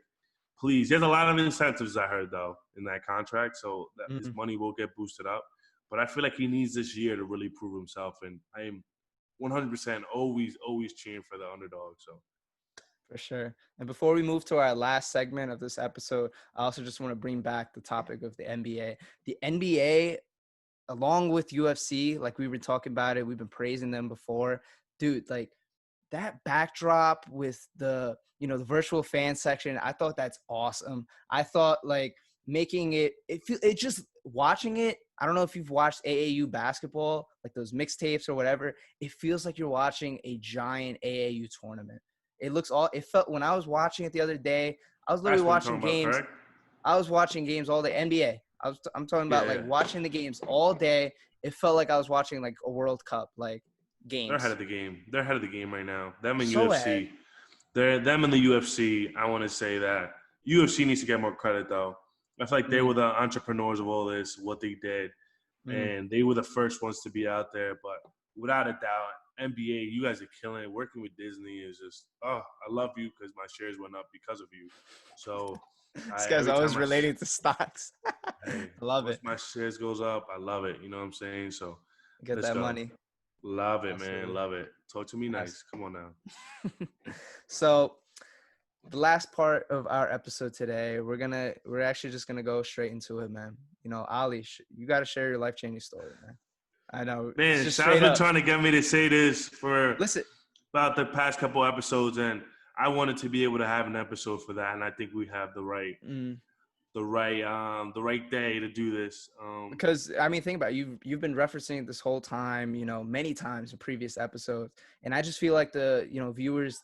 please. There's a lot of incentives, I heard, though, in that contract, so that his money will get boosted up. But I feel like he needs this year to really prove himself, and I am 100% always cheering for the underdog. So, for sure. And before we move to our last segment of this episode, I also just want to bring back the topic of the NBA. The NBA, along with UFC, like we were talking about it, we've been praising them before. Dude, like that backdrop with the virtual fan section, I thought that's awesome. I thought like making it just watching it. I don't know if you've watched AAU basketball, like those mixtapes or whatever. It feels like you're watching a giant AAU tournament. It felt when I was watching it the other day, I was literally That's what you're watching talking about, games. correct? I was watching games all day. NBA. I'm talking about like Yeah. watching the games all day. It felt like I was watching like a World Cup, like They're ahead games. of the game. They're ahead of the game right now. Them in So ahead. UFC. Them in the UFC. I want to say that UFC needs to get more credit though. I feel like they Mm, were the entrepreneurs of all this, what they did, mm. and they were the first ones to be out there. But without a doubt, NBA, you guys are killing it. Working with Disney is just, I love you because my shares went up because of you. So This guy's every time always relating to stocks. hey, I love once it. my shares goes up, I love it. You know what I'm saying? So Get let's that go. money. Love it, man. Absolutely. Love it. Talk to me Yes. nice. Come on now. So the last part of our episode today, we're actually just gonna go straight into it, man. You know, Ollie, you got to share your life changing story, man. I know it's Man, just Sal's straight been up. trying to get me to say this for Listen, about the past couple episodes, and I wanted to be able to have an episode for that, and I think we have the right day to do this. because I mean, think about it. You've been referencing it this whole time, you know, many times in previous episodes, and I just feel like the viewers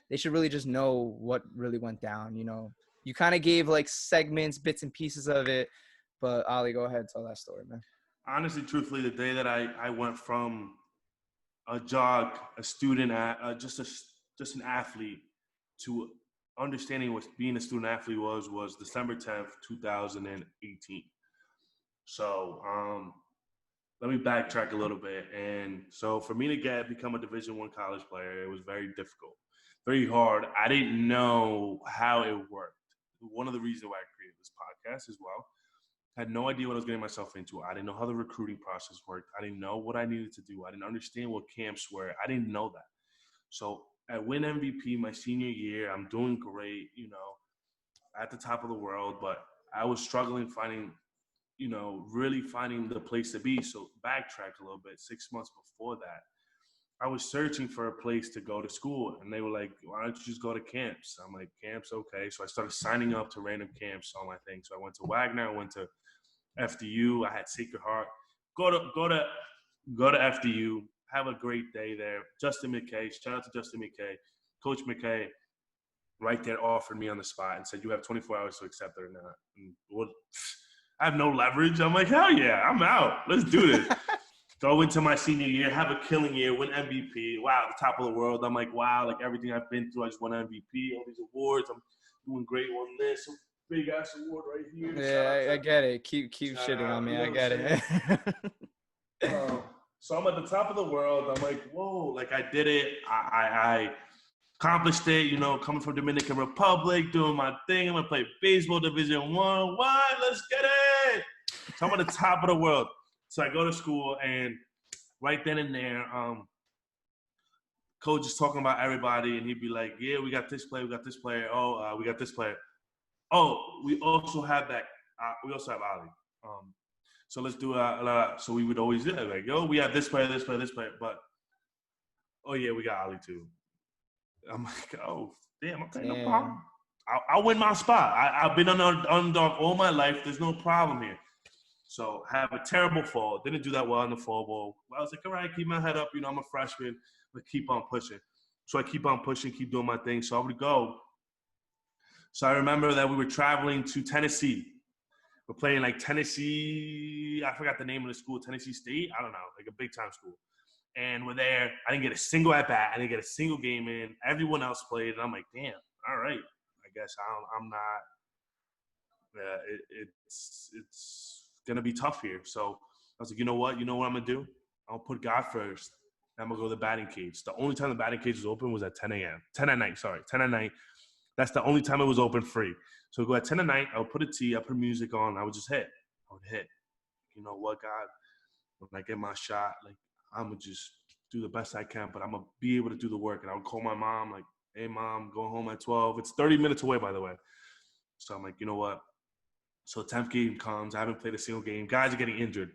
they should really just know what really went down. You know, you kind of gave like segments, bits and pieces of it, but Ollie, go ahead, tell that story, man. Honestly, truthfully, the day that I went from a jog, a student, just an athlete, to understanding what being a student athlete was December 10th, 2018. So let me backtrack a little bit. And so for me to become a Division I college player, it was very difficult, very hard. I didn't know how it worked. One of the reasons why I created this podcast as well. I had no idea what I was getting myself into. I didn't know how the recruiting process worked. I didn't know what I needed to do. I didn't understand what camps were. I didn't know that. So I win MVP my senior year. I'm doing great, at the top of the world, but I was struggling finding, really finding the place to be. So backtrack a little bit, 6 months before that, I was searching for a place to go to school, and they were like, why don't you just go to camps? I'm like, camps, okay. So I started signing up to random camps on my thing. So I went to Wagner, I went to FDU, I had Sacred Heart. Go to FDU, have a great day there. Justin McKay, shout out to Justin McKay. Coach McKay right there offered me on the spot and said, you have 24 hours to accept it or not. And I have no leverage. I'm like, hell yeah, I'm out. Let's do this. Go into my senior year, have a killing year, win MVP. Wow, the top of the world. I'm like, wow, like everything I've been through, I just won MVP, all these awards. I'm doing great, won this, some big ass award right here. Yeah, I get it. Keep shitting on me. I get it. So I'm at the top of the world. I'm like, whoa, like I did it. I accomplished it, coming from Dominican Republic, doing my thing. I'm going to play baseball Division I. What? Let's get it. So I'm at the top of the world. So I go to school, and right then and there, coach is talking about everybody, and he'd be like, yeah, we got this player, we got this player. Oh, we got this player. Oh, we also have that. We also have Ollie. So let's do so we would always do it. Like, yo, we have this player, this player, this player. But, oh, yeah, we got Ollie too. I'm like, oh, damn, okay, no problem. I'll win my spot. I've been on underdog all my life. There's no problem here. So I have a terrible fall. Didn't do that well in the fall ball. I was like, all right, keep my head up. I'm a freshman, but keep on pushing. So I keep on pushing, keep doing my thing. So I would go. So I remember that we were traveling to Tennessee. We're playing like Tennessee. I forgot the name of the school, Tennessee State. I don't know, like a big time school. And we're there. I didn't get a single at bat. I didn't get a single game in. Everyone else played. And I'm like, damn, all right. I guess I'm not. It's going to be tough here. So I was like, you know what? You know what I'm going to do? I'll put God first. I'm going to go to the batting cage. The only time the batting cage was open was at 10 a.m. 10 at night. That's the only time it was open free. So I go at 10 at night. I would put a tee. I put music on. I would just hit. I would hit. You know what, God? When I get my shot, like, I'm going to just do the best I can, but I'm going to be able to do the work. And I would call my mom, like, hey, Mom, going home at 12. It's 30 minutes away, by the way. So I'm like, you know what? So 10th game comes. I haven't played a single game. Guys are getting injured.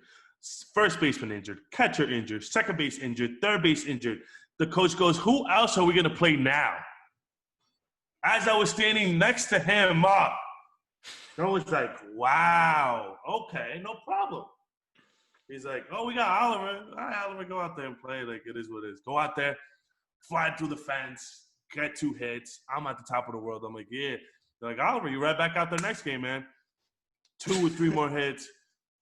First baseman injured. Catcher injured. Second base injured. Third base injured. The coach goes, who else are we going to play now? As I was standing next to him, I was like, wow, okay, no problem. He's like, oh, we got Oliver. All right, Oliver, go out there and play. Like, it is what it is. Go out there, fly through the fence, get 2 hits. I'm at the top of the world. I'm like, yeah. They're like, Oliver, you right back out there next game, man. 2 or 3 more hits.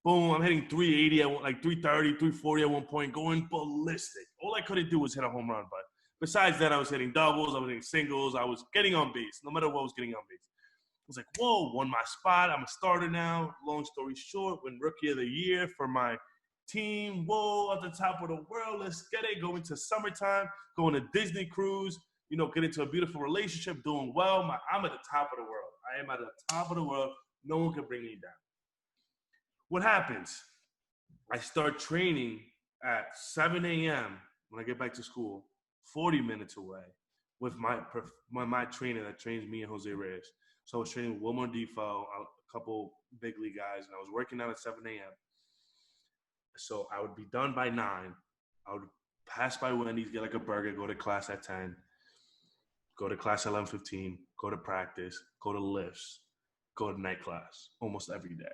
Boom, I'm hitting 380, like 330, 340 at one point, going ballistic. All I couldn't do was hit a home run. But besides that, I was hitting doubles, I was hitting singles, I was getting on base, no matter what I was getting on base. I was like, whoa, won my spot. I'm a starter now. Long story short, win Rookie of the Year for my team. Whoa, at the top of the world. Let's get it. Going to summertime, going to Disney cruise, get into a beautiful relationship, doing well. I'm at the top of the world. I am at the top of the world. No one can bring me down. What happens? I start training at 7 a.m. when I get back to school, 40 minutes away, with my trainer that trains me and Jose Reyes. So I was training with Wilmer Defoe, a couple big league guys, and I was working out at 7 a.m. So I would be done by 9. I would pass by Wendy's, get like a burger, go to class at 10, go to class at 11:15, go to practice, go to lifts, go to night class almost every day.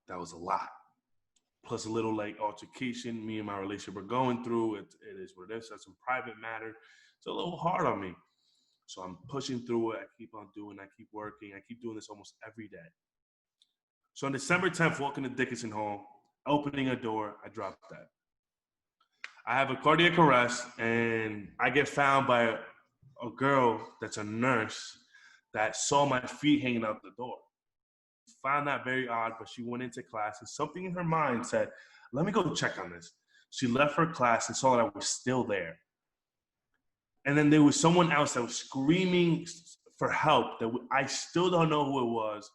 That was a lot. Plus a little like altercation me and my relationship are going through. It is what it is. That's some private matter. It's a little hard on me. So I'm pushing through it. I keep on doing. I keep working. I keep doing this almost every day. So on December 10th, walking to Dickinson Hall, opening a door, I drop dead. I have a cardiac arrest, and I get found by a girl that's a nurse that saw my feet hanging out the door. Found that very odd, but she went into class, and something in her mind said, let me go check on this. She left her class and saw that I was still there. And then there was someone else that was screaming for help that I still don't know who it was.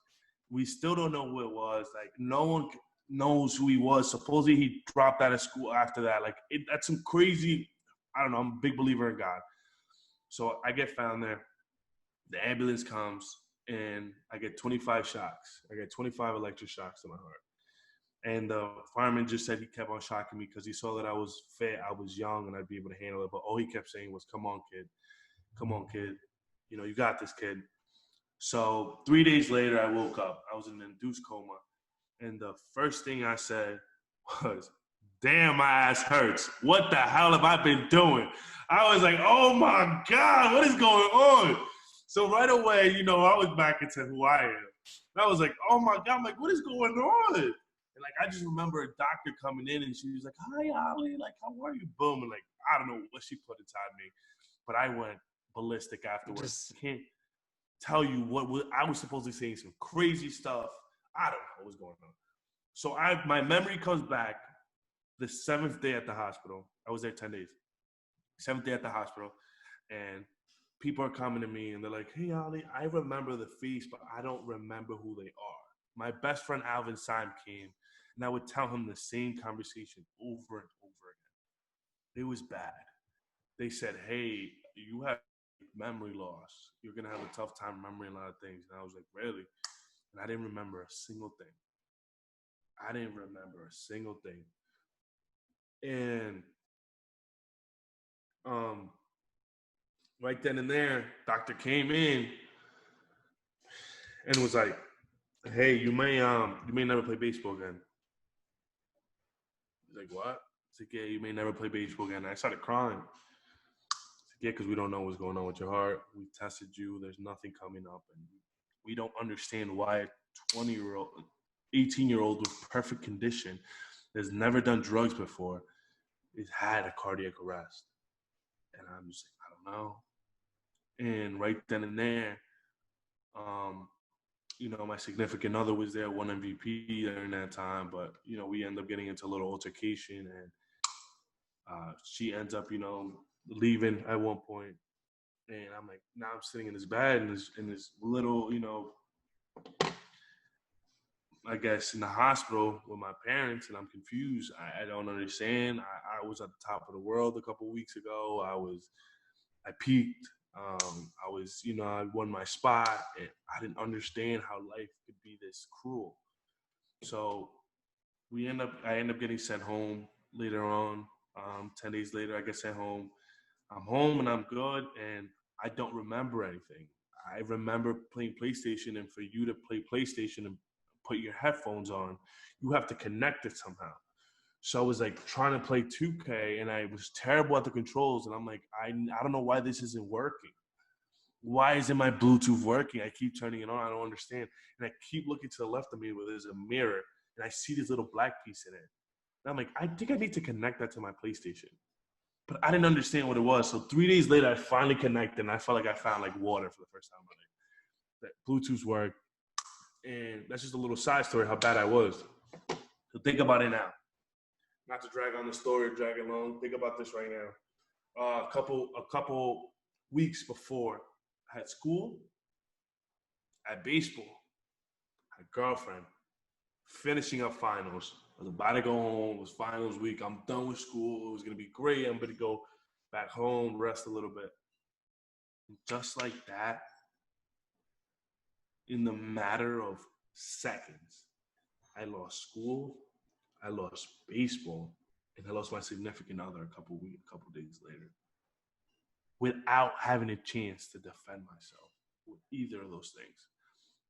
We still don't know who it was. Like, no one knows who he was. Supposedly he dropped out of school after that. Like, that's some crazy, I don't know, I'm a big believer in God. So I get found there. The ambulance comes, and I get 25 shocks. I get 25 electric shocks to my heart. And the fireman just said he kept on shocking me because he saw that I was fit, I was young, and I'd be able to handle it. But all he kept saying was, come on, kid. Come on, kid. You got this, kid. So 3 days later, I woke up. I was in an induced coma. And the first thing I said was, damn, my ass hurts. What the hell have I been doing? I was like, oh, my God, what is going on? So right away, I was back into who I am. And I was like, oh, my God. I'm like, what is going on? And like, I just remember a doctor coming in, and she was like, hi, Ollie. Like, how are you? Boom. And like, I don't know what she put inside me, but I went ballistic afterwards. Can't tell you what I was supposedly saying some crazy stuff. I don't know what was going on. So my memory comes back the 7th day at the hospital. I was there 10 days. 7th day at the hospital. And people are coming to me, and they're like, hey, Ollie, I remember the face, but I don't remember who they are. My best friend Alvin Syme came, and I would tell him the same conversation over and over again. It was bad. They said, hey, you have memory loss. You're going to have a tough time remembering a lot of things. And I was like, really? And I didn't remember a single thing. I didn't remember a single thing. And right then and there, doctor came in and was like, hey, you may never play baseball again. He's like, what? He's like, yeah, you may never play baseball again. And I started crying. He's like, yeah, because we don't know what's going on with your heart. We tested you. There's nothing coming up. And we don't understand why a 20-year-old, 18-year-old with perfect condition that's never done drugs before has had a cardiac arrest. And I'm just like, I don't know. And right then and there, my significant other was there, won MVP during that time, but, we end up getting into a little altercation, and she ends up, leaving at one point. And I'm like, now I'm sitting in this bed in this little, I guess, in the hospital with my parents, and I'm confused. I don't understand. I was at the top of the world a couple of weeks ago. I peaked. I won my spot, and I didn't understand how life could be this cruel. So I end up getting sent home later on. 10 days later, I get sent home. I'm home and I'm good, and I don't remember anything. I remember playing PlayStation, and for you to play PlayStation and put your headphones on, you have to connect it somehow. So I was like trying to play 2K, and I was terrible at the controls. And I'm like, I don't know why this isn't working. Why isn't my Bluetooth working? I keep turning it on. I don't understand. And I keep looking to the left of me where there's a mirror, and I see this little black piece in it. And I'm like, I think I need to connect that to my PlayStation. But I didn't understand what it was. So 3 days later, I finally connected, and I felt like I found like water for the first time. That Bluetooth worked. And that's just a little side story how bad I was. So think about it now. Not to drag on the story, drag it long. Think about this right now. A couple weeks before, I had school, I had baseball, I had girlfriend, finishing up finals. I was about to go home. It was finals week. I'm done with school. It was gonna be great. I'm gonna go back home, rest a little bit. And just like that, in the matter of seconds, I lost school, I lost baseball, and I lost my significant other a couple days later, without having a chance to defend myself with either of those things.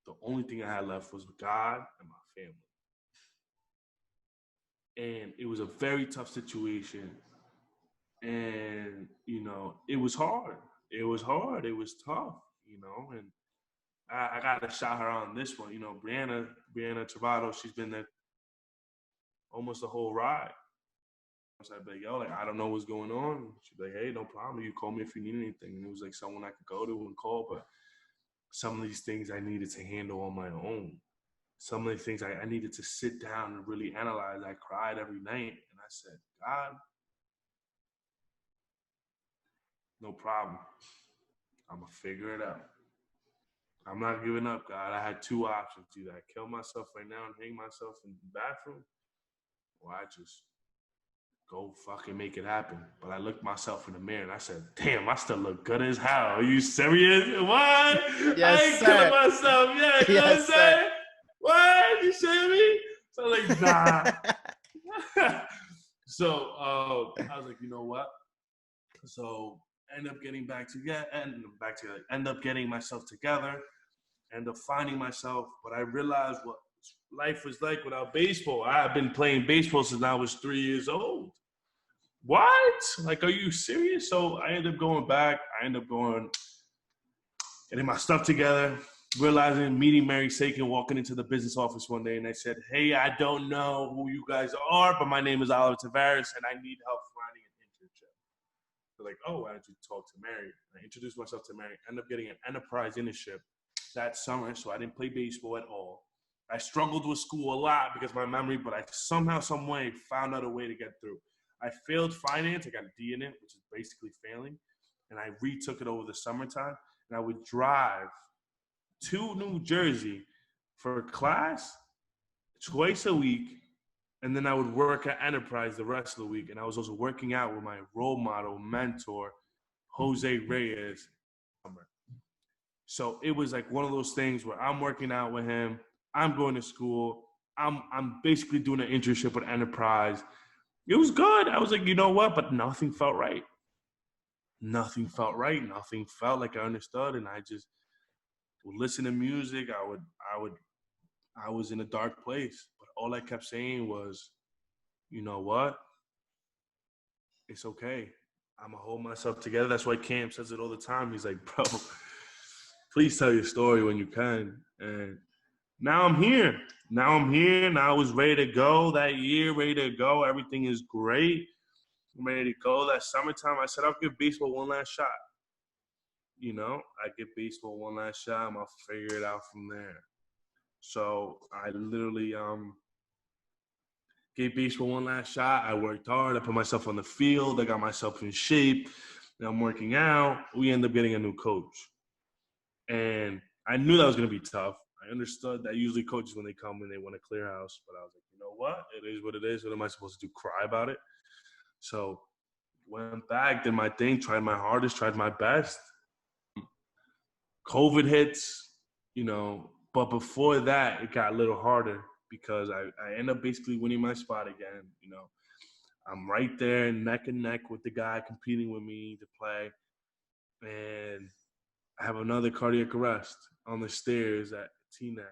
The only thing I had left was God and my family. And it was a very tough situation. And, it was hard. It was hard. It was tough, and I got to shout her out on this one. Brianna Travado, she's been there almost the whole ride. So I'd be like, yo, like, I don't know what's going on. She'd be like, hey, no problem. You call me if you need anything. And it was like someone I could go to and call. But some of these things I needed to handle on my own. Some of the things I needed to sit down and really analyze. I cried every night. And I said, God, no problem. I'm going to figure it out. I'm not giving up, God. I had two options. Either I kill myself right now and hang myself in the bathroom, or I just go fucking make it happen. But I looked myself in the mirror and I said, damn, I still look good as hell. Are you serious? What? Yes, I ain't sir. killing myself. Yeah, you know what I'm saying? Sir. What? You see me? So I'm like, nah. So I was like, you know what? So end up getting end up getting myself together, end up finding myself. But I realized what life was like without baseball. I have been playing baseball since I was 3 years old. What? Like, are you serious? So I ended up going back. Getting my stuff together, realizing, meeting Mary Sakin, walking into the business office one day, and I said, hey, I don't know who you guys are, but my name is Oliver Tavares, and I need help finding an internship. They're like, oh, why don't you talk to Mary? I introduced myself to Mary, ended up getting an enterprise internship that summer, so I didn't play baseball at all. I struggled with school a lot because of my memory, but I somehow, some way found out a way to get through. I failed finance. I got a D in it, which is basically failing. And I retook it over the summertime. And I would drive to New Jersey for class twice a week. And then I would work at Enterprise the rest of the week. And I was also working out with my role model, mentor, Jose Reyes. So it was like one of those things where I'm working out with him. I'm going to school. I'm basically doing an internship with Enterprise. It was good. I was like, you know what? But nothing felt right. Nothing felt right. Nothing felt like I understood. And I just would listen to music. I was in a dark place. But all I kept saying was, you know what? It's okay. I'm going to hold myself together. That's why Cam says it all the time. He's like, bro, please tell your story when you can. And now I'm here. Now I was ready to go that year, ready to go. Everything is great. I'm ready to go. That summertime, I said, I'll give baseball one last shot. I give baseball one last shot. I'm going to figure it out from there. So I literally gave baseball one last shot. I worked hard. I put myself on the field. I got myself in shape. Now I'm working out. We end up getting a new coach. And I knew that was going to be tough. I understood that usually coaches, when they come in, they want to clear house. But I was like, you know what? It is what it is. What am I supposed to do? Cry about it? So went back, did my thing, tried my hardest, tried my best. COVID hits, but before that, it got a little harder because I end up basically winning my spot again. I'm right there neck and neck with the guy competing with me to play. And I have another cardiac arrest on the stairs at T-Neck.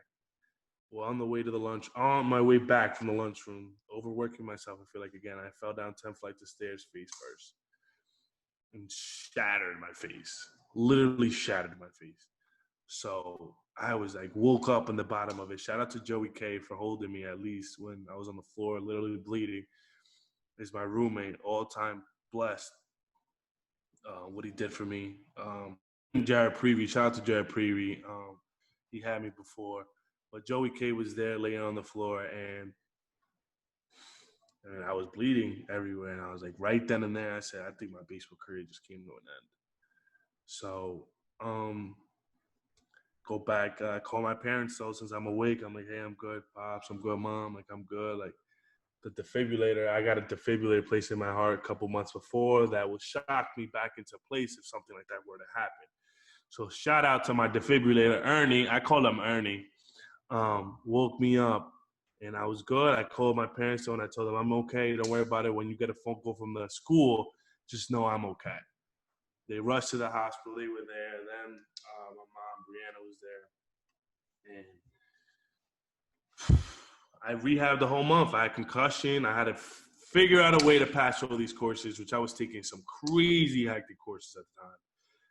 Well, on the way to the lunch, on my way back from the lunchroom, overworking myself, I feel like, again, I fell down 10 flights of stairs face first and shattered my face, literally shattered my face. So I was like, woke up in the bottom of it. Shout out to Joey K for holding me at least when I was on the floor, literally bleeding. Is my roommate, all time blessed, what he did for me. Jared Prevey, shout out to Jared Prevey. He had me before, but Joey K was there laying on the floor, and I was bleeding everywhere. And I was like, right then and there, I said, I think my baseball career just came to an end. So, go back, call my parents. So since I'm awake, I'm like, hey, I'm good, pops, I'm good, mom, like I'm good. Like the defibrillator, I got a defibrillator placed in my heart a couple months before that would shock me back into place if something like that were to happen. So shout out to my defibrillator, Ernie. I call him Ernie. Woke me up, and I was good. I called my parents and I told them I'm okay. Don't worry about it. When you get a phone call from the school, just know I'm okay. They rushed to the hospital. They were there. And then my mom, Brianna, was there. And I rehabbed the whole month. I had concussion. I had to figure out a way to pass all these courses, which I was taking some crazy hectic courses at the time.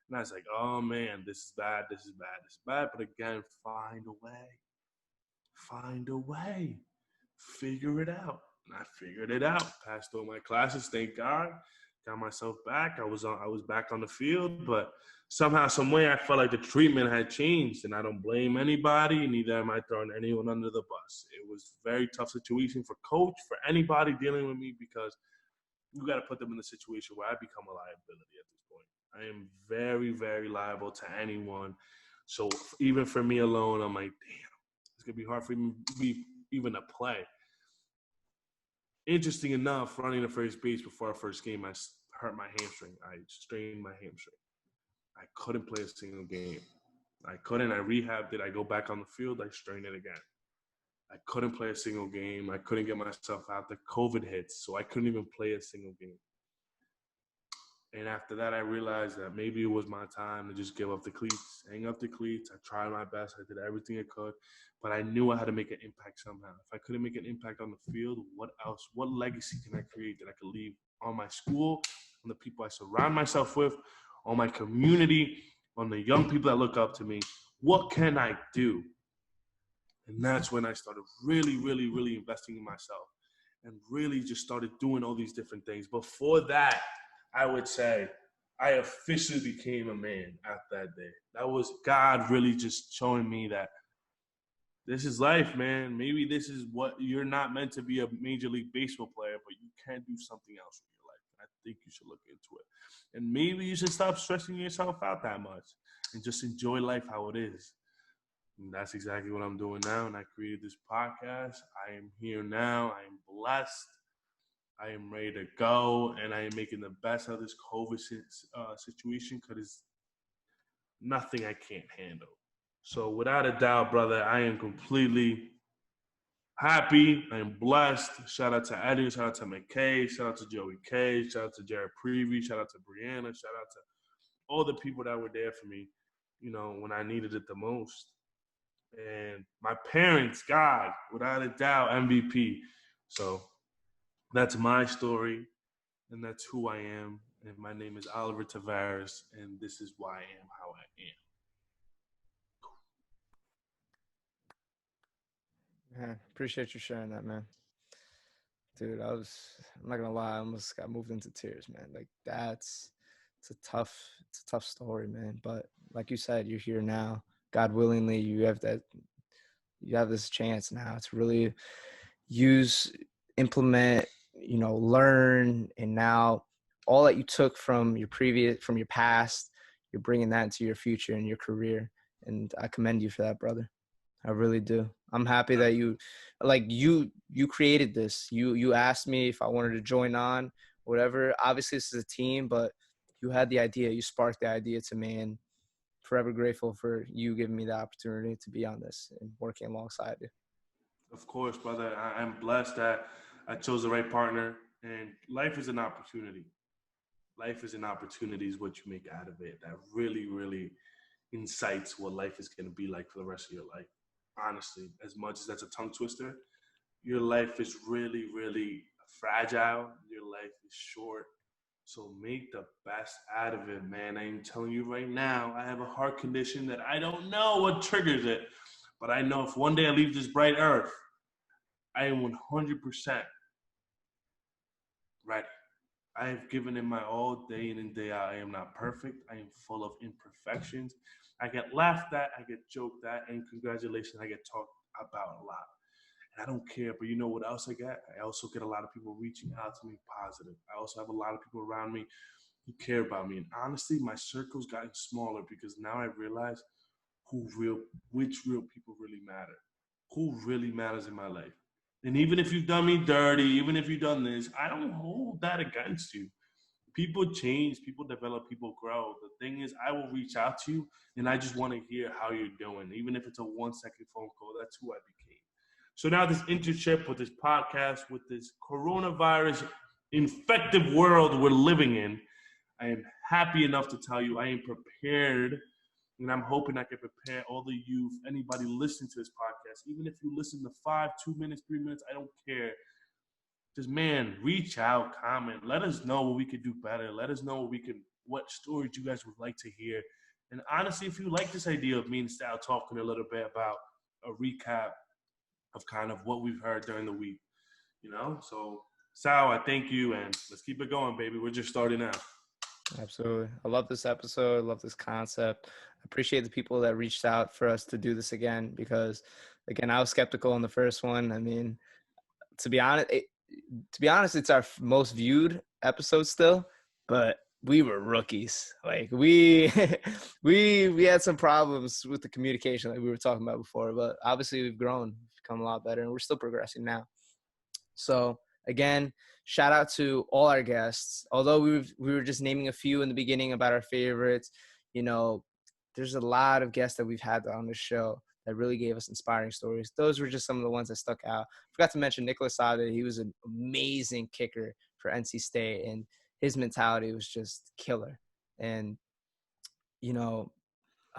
And I was like, oh, man, this is bad, this is bad, this is bad. But again, find a way. Find a way. Figure it out. And I figured it out. Passed all my classes, thank God. Got myself back. I was back on the field, but somehow, some way, I felt like the treatment had changed. And I don't blame anybody. Neither am I throwing anyone under the bus. It was a very tough situation for coach, for anybody dealing with me, because you got to put them in a situation where I become a liability at this point. I am very, very liable to anyone. So even for me alone, I'm like, damn, it's gonna be hard for me even to play. Interesting enough, running the first base before our first game, I hurt my hamstring. I strained my hamstring. I couldn't play a single game. I couldn't. I rehabbed it. I go back on the field. I strained it again. I couldn't play a single game. I couldn't get myself out. The COVID hits, so I couldn't even play a single game. And after that, I realized that maybe it was my time to just give up the cleats, hang up the cleats. I tried my best. I did everything I could, but I knew I had to make an impact somehow. If I couldn't make an impact on the field, what else? What legacy can I create that I could leave on my school, on the people I surround myself with, on my community, on the young people that look up to me? What can I do? And that's when I started really, really, really investing in myself and really just started doing all these different things. Before that, I would say I officially became a man after that day. That was God really just showing me that this is life, man. Maybe this is what you're not meant to be, a Major League Baseball player, but you can do something else with your life. I think you should look into it. And maybe you should stop stressing yourself out that much and just enjoy life how it is. And that's exactly what I'm doing now. And I created this podcast. I am here now. I am blessed. I am ready to go. And I am making the best of this COVID situation, because it's nothing I can't handle. So without a doubt, brother, I am completely happy. I am blessed. Shout out to Eddie. Shout out to McKay. Shout out to Joey K. Shout out to Jared Prevey. Shout out to Brianna. Shout out to all the people that were there for me, when I needed it the most. And my parents, God, without a doubt, MVP. So that's my story, and that's who I am. And my name is Oliver Tavares, and this is why I am how I Man, appreciate you sharing that, man. Dude, I'm not gonna lie, I almost got moved into tears, man. Like it's a tough story, man. But like you said, you're here now. God willingly, you have this chance now to really use, implement, learn, and now all that you took from your past, you're bringing that into your future and your career. And I commend you for that, brother. I really do. I'm happy that you created this. You asked me if I wanted to join on, whatever. Obviously, this is a team, but you had the idea. You sparked the idea to me, and forever grateful for you giving me the opportunity to be on this and working alongside you. am. Of course, brother, I'm blessed that I chose the right partner. And life is an opportunity. Life is an opportunity is what you make out of it. That really, really insights what life is going to be like for the rest of your life. Honestly, as much as that's a tongue twister, your life is really, really fragile. Your life is short. So make the best out of it, man. I'm telling you right now, I have a heart condition that I don't know what triggers it. But I know if one day I leave this bright earth, I am 100% ready. I have given it my all day in and day out. I am not perfect. I am full of imperfections. I get laughed at, I get joked at, and congratulations, I get talked about a lot. And I don't care, but you know what else I get? I also get a lot of people reaching out to me positive. I also have a lot of people around me who care about me. And honestly, my circle's gotten smaller because now I realize which real people really matter, who really matters in my life. And even if you've done me dirty, even if you've done this, I don't hold that against you. People change, people develop, people grow. The thing is, I will reach out to you and I just want to hear how you're doing. Even if it's a 1-second phone call, that's who I became. So now this internship with this podcast, with this coronavirus infected world we're living in, I am happy enough to tell you I am prepared. And I'm hoping I can prepare all the youth, anybody listening to this podcast, even if you listen to 5, 2 minutes, 3 minutes, I don't care. Just, man, reach out, comment. Let us know what we could do better. Let us know what stories you guys would like to hear. And honestly, if you like this idea of me and Sal talking a little bit about a recap of kind of what we've heard during the week, So, Sal, I thank you, and let's keep it going, baby. We're just starting out. Absolutely. I love this episode. I love this concept. I appreciate the people that reached out for us to do this again because, again, I was skeptical in the first one. I mean, to be honest, it's our most viewed episode still, but we were rookies. Like we had some problems with the communication like we were talking about before, but obviously we've grown, we've become a lot better, and we're still progressing now. So again, shout out to all our guests. Although we were just naming a few in the beginning about our favorites, there's a lot of guests that we've had on this show that really gave us inspiring stories. Those were just some of the ones that stuck out. Forgot to mention Nicholas Sade. He was an amazing kicker for NC State, and his mentality was just killer. And, a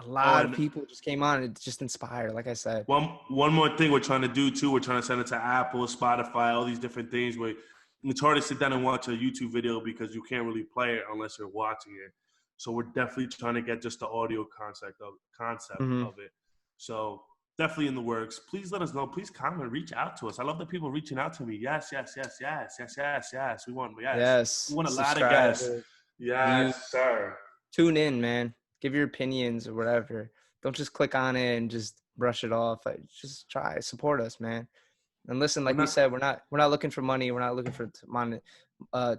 lot of people just came on and just inspired, like I said. One more thing we're trying to do, too. We're trying to send it to Apple, Spotify, all these different things. Where it's hard to sit down and watch a YouTube video because you can't really play it unless you're watching it. So we're definitely trying to get just the audio concept of it. So definitely in the works. Please let us know. Please comment. Reach out to us. I love the people reaching out to me. Yes. We want a lot of guests. Yes, sir. Tune in, man. Give your opinions or whatever. Don't just click on it and just brush it off. Just try. Support us, man. And listen, like we said, we're not looking for money. We're not looking for to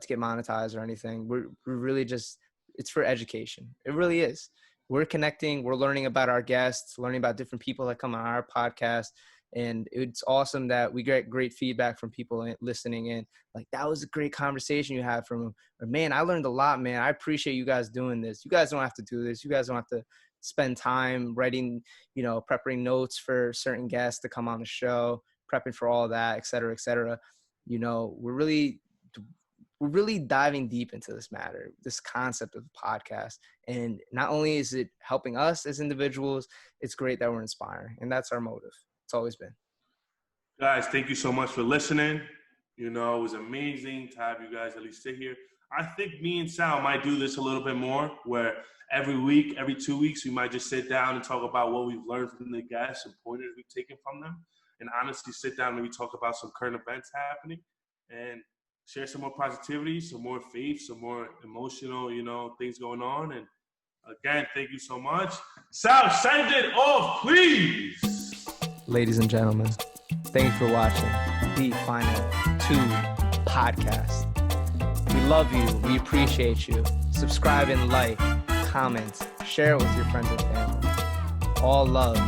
get monetized or anything. We're really just, it's for education. It really is. We're connecting. We're learning about our guests, learning about different people that come on our podcast. And it's awesome that we get great feedback from people listening in. Like, that was a great conversation you had from them. Or, man, I learned a lot, man. I appreciate you guys doing this. You guys don't have to do this. You guys don't have to spend time writing, prepping notes for certain guests to come on the show, prepping for all that, et cetera, et cetera. We're really diving deep into this matter, this concept of the podcast. And not only is it helping us as individuals, it's great that we're inspiring. And that's our motive. It's always been. Guys, thank you so much for listening. It was amazing to have you guys at least sit here. I think me and Sal might do this a little bit more, where every week, every 2 weeks, we might just sit down and talk about what we've learned from the guests and pointers we've taken from them. And honestly, sit down and we talk about some current events happening and share some more positivity, some more faith, some more emotional, things going on. And again, thank you so much. Sal, send it off, please. Ladies and gentlemen, thank you for watching the Final 2 podcast. We love you. We appreciate you. Subscribe and like, comment, share it with your friends and family. All love.